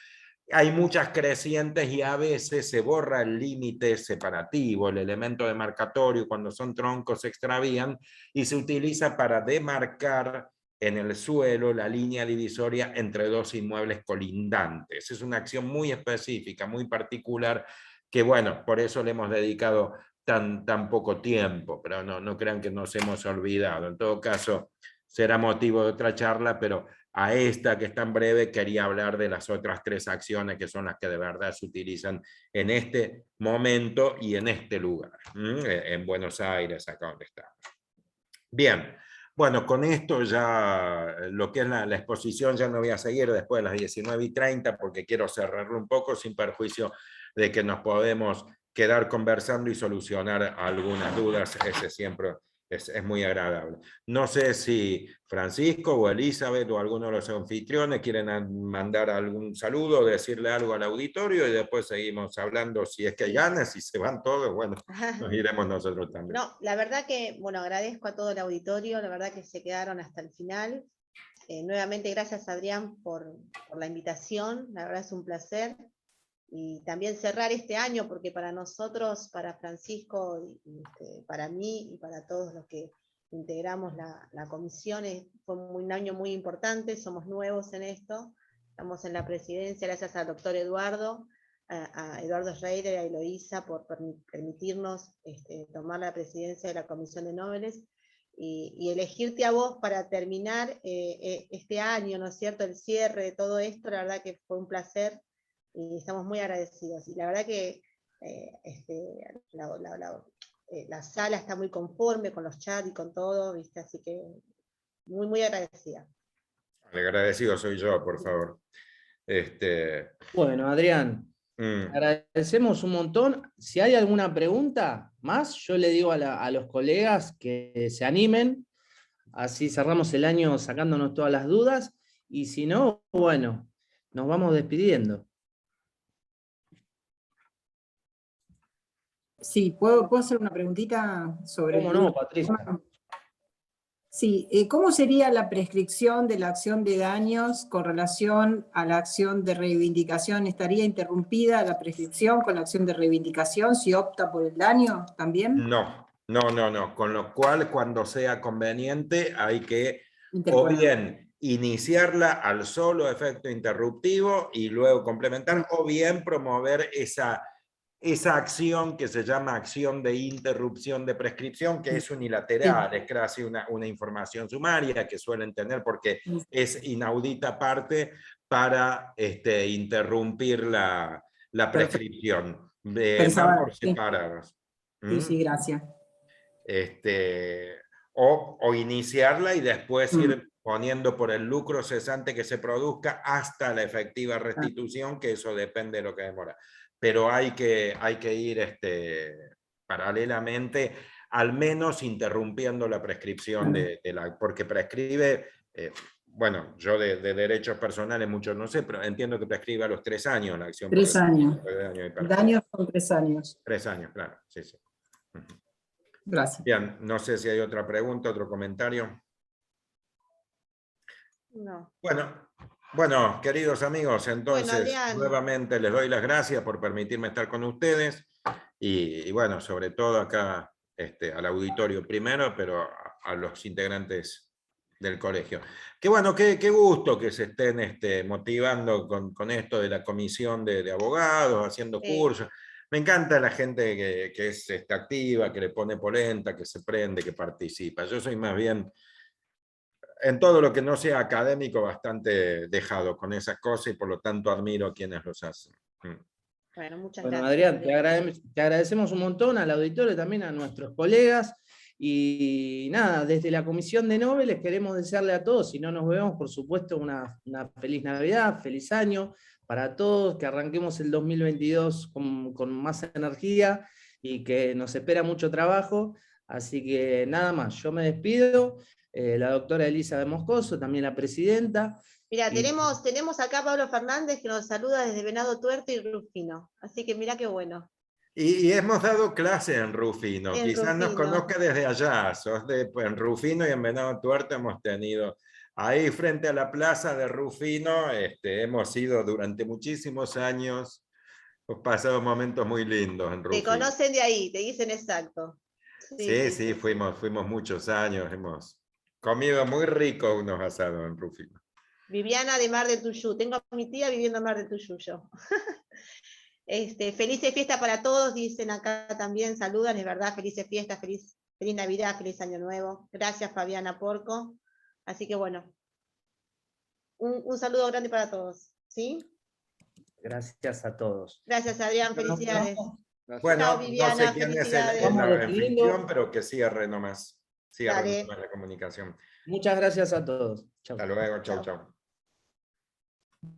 S1: hay muchas crecientes y a veces se borra el límite separativo, el elemento demarcatorio, cuando son troncos se extravían y se utiliza para demarcar en el suelo la línea divisoria entre 2 inmuebles colindantes. Es una acción muy específica, muy particular, que bueno, por eso le hemos dedicado tan poco tiempo, pero no crean que nos hemos olvidado. En todo caso, será motivo de otra charla, pero a esta que es tan breve quería hablar de las otras 3 acciones que son las que de verdad se utilizan en este momento y en este lugar, en Buenos Aires, acá donde estamos. Bien, bueno, con esto ya lo que es la exposición ya no voy a seguir después de las 19:30 porque quiero cerrarlo un poco sin perjuicio de que nos podemos quedar conversando y solucionar algunas dudas. Ese siempre es muy agradable. No sé si Francisco o Elizabeth o alguno de los anfitriones quieren mandar algún saludo, decirle algo al auditorio y después seguimos hablando si es que hay ganas, si se van todos, bueno, nos iremos nosotros también.
S3: No, la verdad que, bueno, agradezco a todo el auditorio, la verdad que se quedaron hasta el final. Nuevamente, gracias Adrián por la invitación, la verdad es un placer. Y también cerrar este año, porque para nosotros, para Francisco, para mí y para todos los que integramos la comisión. Fue un año muy importante, somos nuevos en esto, estamos en la presidencia gracias al doctor Eduardo, a Eduardo Schreider y a Eloísa por permitirnos tomar la presidencia de la Comisión de Nobles, y elegirte a vos para terminar este año, ¿no es cierto?, el cierre de todo esto. La verdad que fue un placer, y estamos muy agradecidos, y la verdad que la sala está muy conforme con los chats y con todo, ¿viste? Así que muy, muy agradecida.
S1: El agradecido soy yo, por favor.
S6: Bueno, Adrián, agradecemos un montón. Si hay alguna pregunta más, yo le digo a los colegas que se animen, así cerramos el año sacándonos todas las dudas, y si no, bueno, nos vamos despidiendo.
S5: Sí, ¿puedo hacer una preguntita sobre...
S6: ¿Cómo no, Patricia?
S5: Sí, ¿cómo sería la prescripción de la acción de daños con relación a la acción de reivindicación? ¿Estaría interrumpida la prescripción con la acción de reivindicación si opta por el daño también?
S1: No. Con lo cual, cuando sea conveniente, hay que o bien iniciarla al solo efecto interruptivo y luego complementar, o bien promover esa acción que se llama acción de interrupción de prescripción, que es unilateral, es casi una información sumaria que suelen tener porque es inaudita parte para interrumpir la prescripción. Van por separados.
S5: Sí, gracias.
S1: O iniciarla y después ir poniendo por el lucro cesante que se produzca hasta la efectiva restitución, que eso depende de lo que demora. Pero hay que ir paralelamente, al menos interrumpiendo la prescripción porque prescribe, bueno, yo de derechos personales mucho no sé, pero entiendo que prescribe a los 3 años la acción.
S5: 3 años. Daños son 3 años.
S1: 3 años, claro, sí.
S5: Gracias.
S1: Bien, no sé si hay otra pregunta, otro comentario.
S3: No.
S1: Bueno, queridos amigos, entonces
S3: bueno,
S1: nuevamente les doy las gracias por permitirme estar con ustedes y bueno, sobre todo acá al auditorio primero, pero a los integrantes del colegio. Qué bueno, qué gusto que se estén motivando con esto de la comisión de abogados, haciendo cursos. Me encanta la gente que es activa, que le pone polenta, que se prende, que participa. Yo soy más bien, en todo lo que no sea académico, bastante dejado con esas cosas y por lo tanto admiro a quienes los hacen.
S3: Bueno, muchas gracias.
S6: Adrián, te agradecemos un montón al auditorio, también a nuestros colegas. Y nada, desde la Comisión de Nobles queremos desearle a todos, si no nos vemos, por supuesto, una feliz Navidad, feliz año para todos, que arranquemos el 2022 con más energía y que nos espera mucho trabajo. Así que nada más, yo me despido. La doctora Elisa de Moscoso, también la presidenta.
S3: Mira, tenemos acá a Pablo Fernández que nos saluda desde Venado Tuerto y Rufino. Así que mira qué bueno.
S1: Y hemos dado clase en Rufino, quizás nos conozca desde allá, en Rufino y en Venado Tuerto hemos tenido, ahí frente a la plaza de Rufino, hemos ido durante muchísimos años, hemos pasado momentos muy lindos en Rufino.
S3: Te conocen de ahí, te dicen exacto.
S1: Sí, fuimos muchos años, hemos comido muy rico unos asados en Rufino.
S3: Viviana de Mar del Tuyú, tengo a mi tía viviendo en Mar del Tuyú yo. Felices fiestas para todos, dicen acá también, saludan, es verdad, felices fiestas, feliz Navidad, feliz Año Nuevo. Gracias Fabiana Porco. Así que bueno, un saludo grande para todos, ¿sí?
S6: Gracias a todos.
S3: Gracias Adrián, felicidades.
S1: Bueno,
S3: Chao, Viviana,
S1: no sé quién es en la anfitrión, pero que cierre nomás. Cierre nomás la comunicación.
S6: Muchas gracias a todos. Chau.
S1: Hasta luego, chau.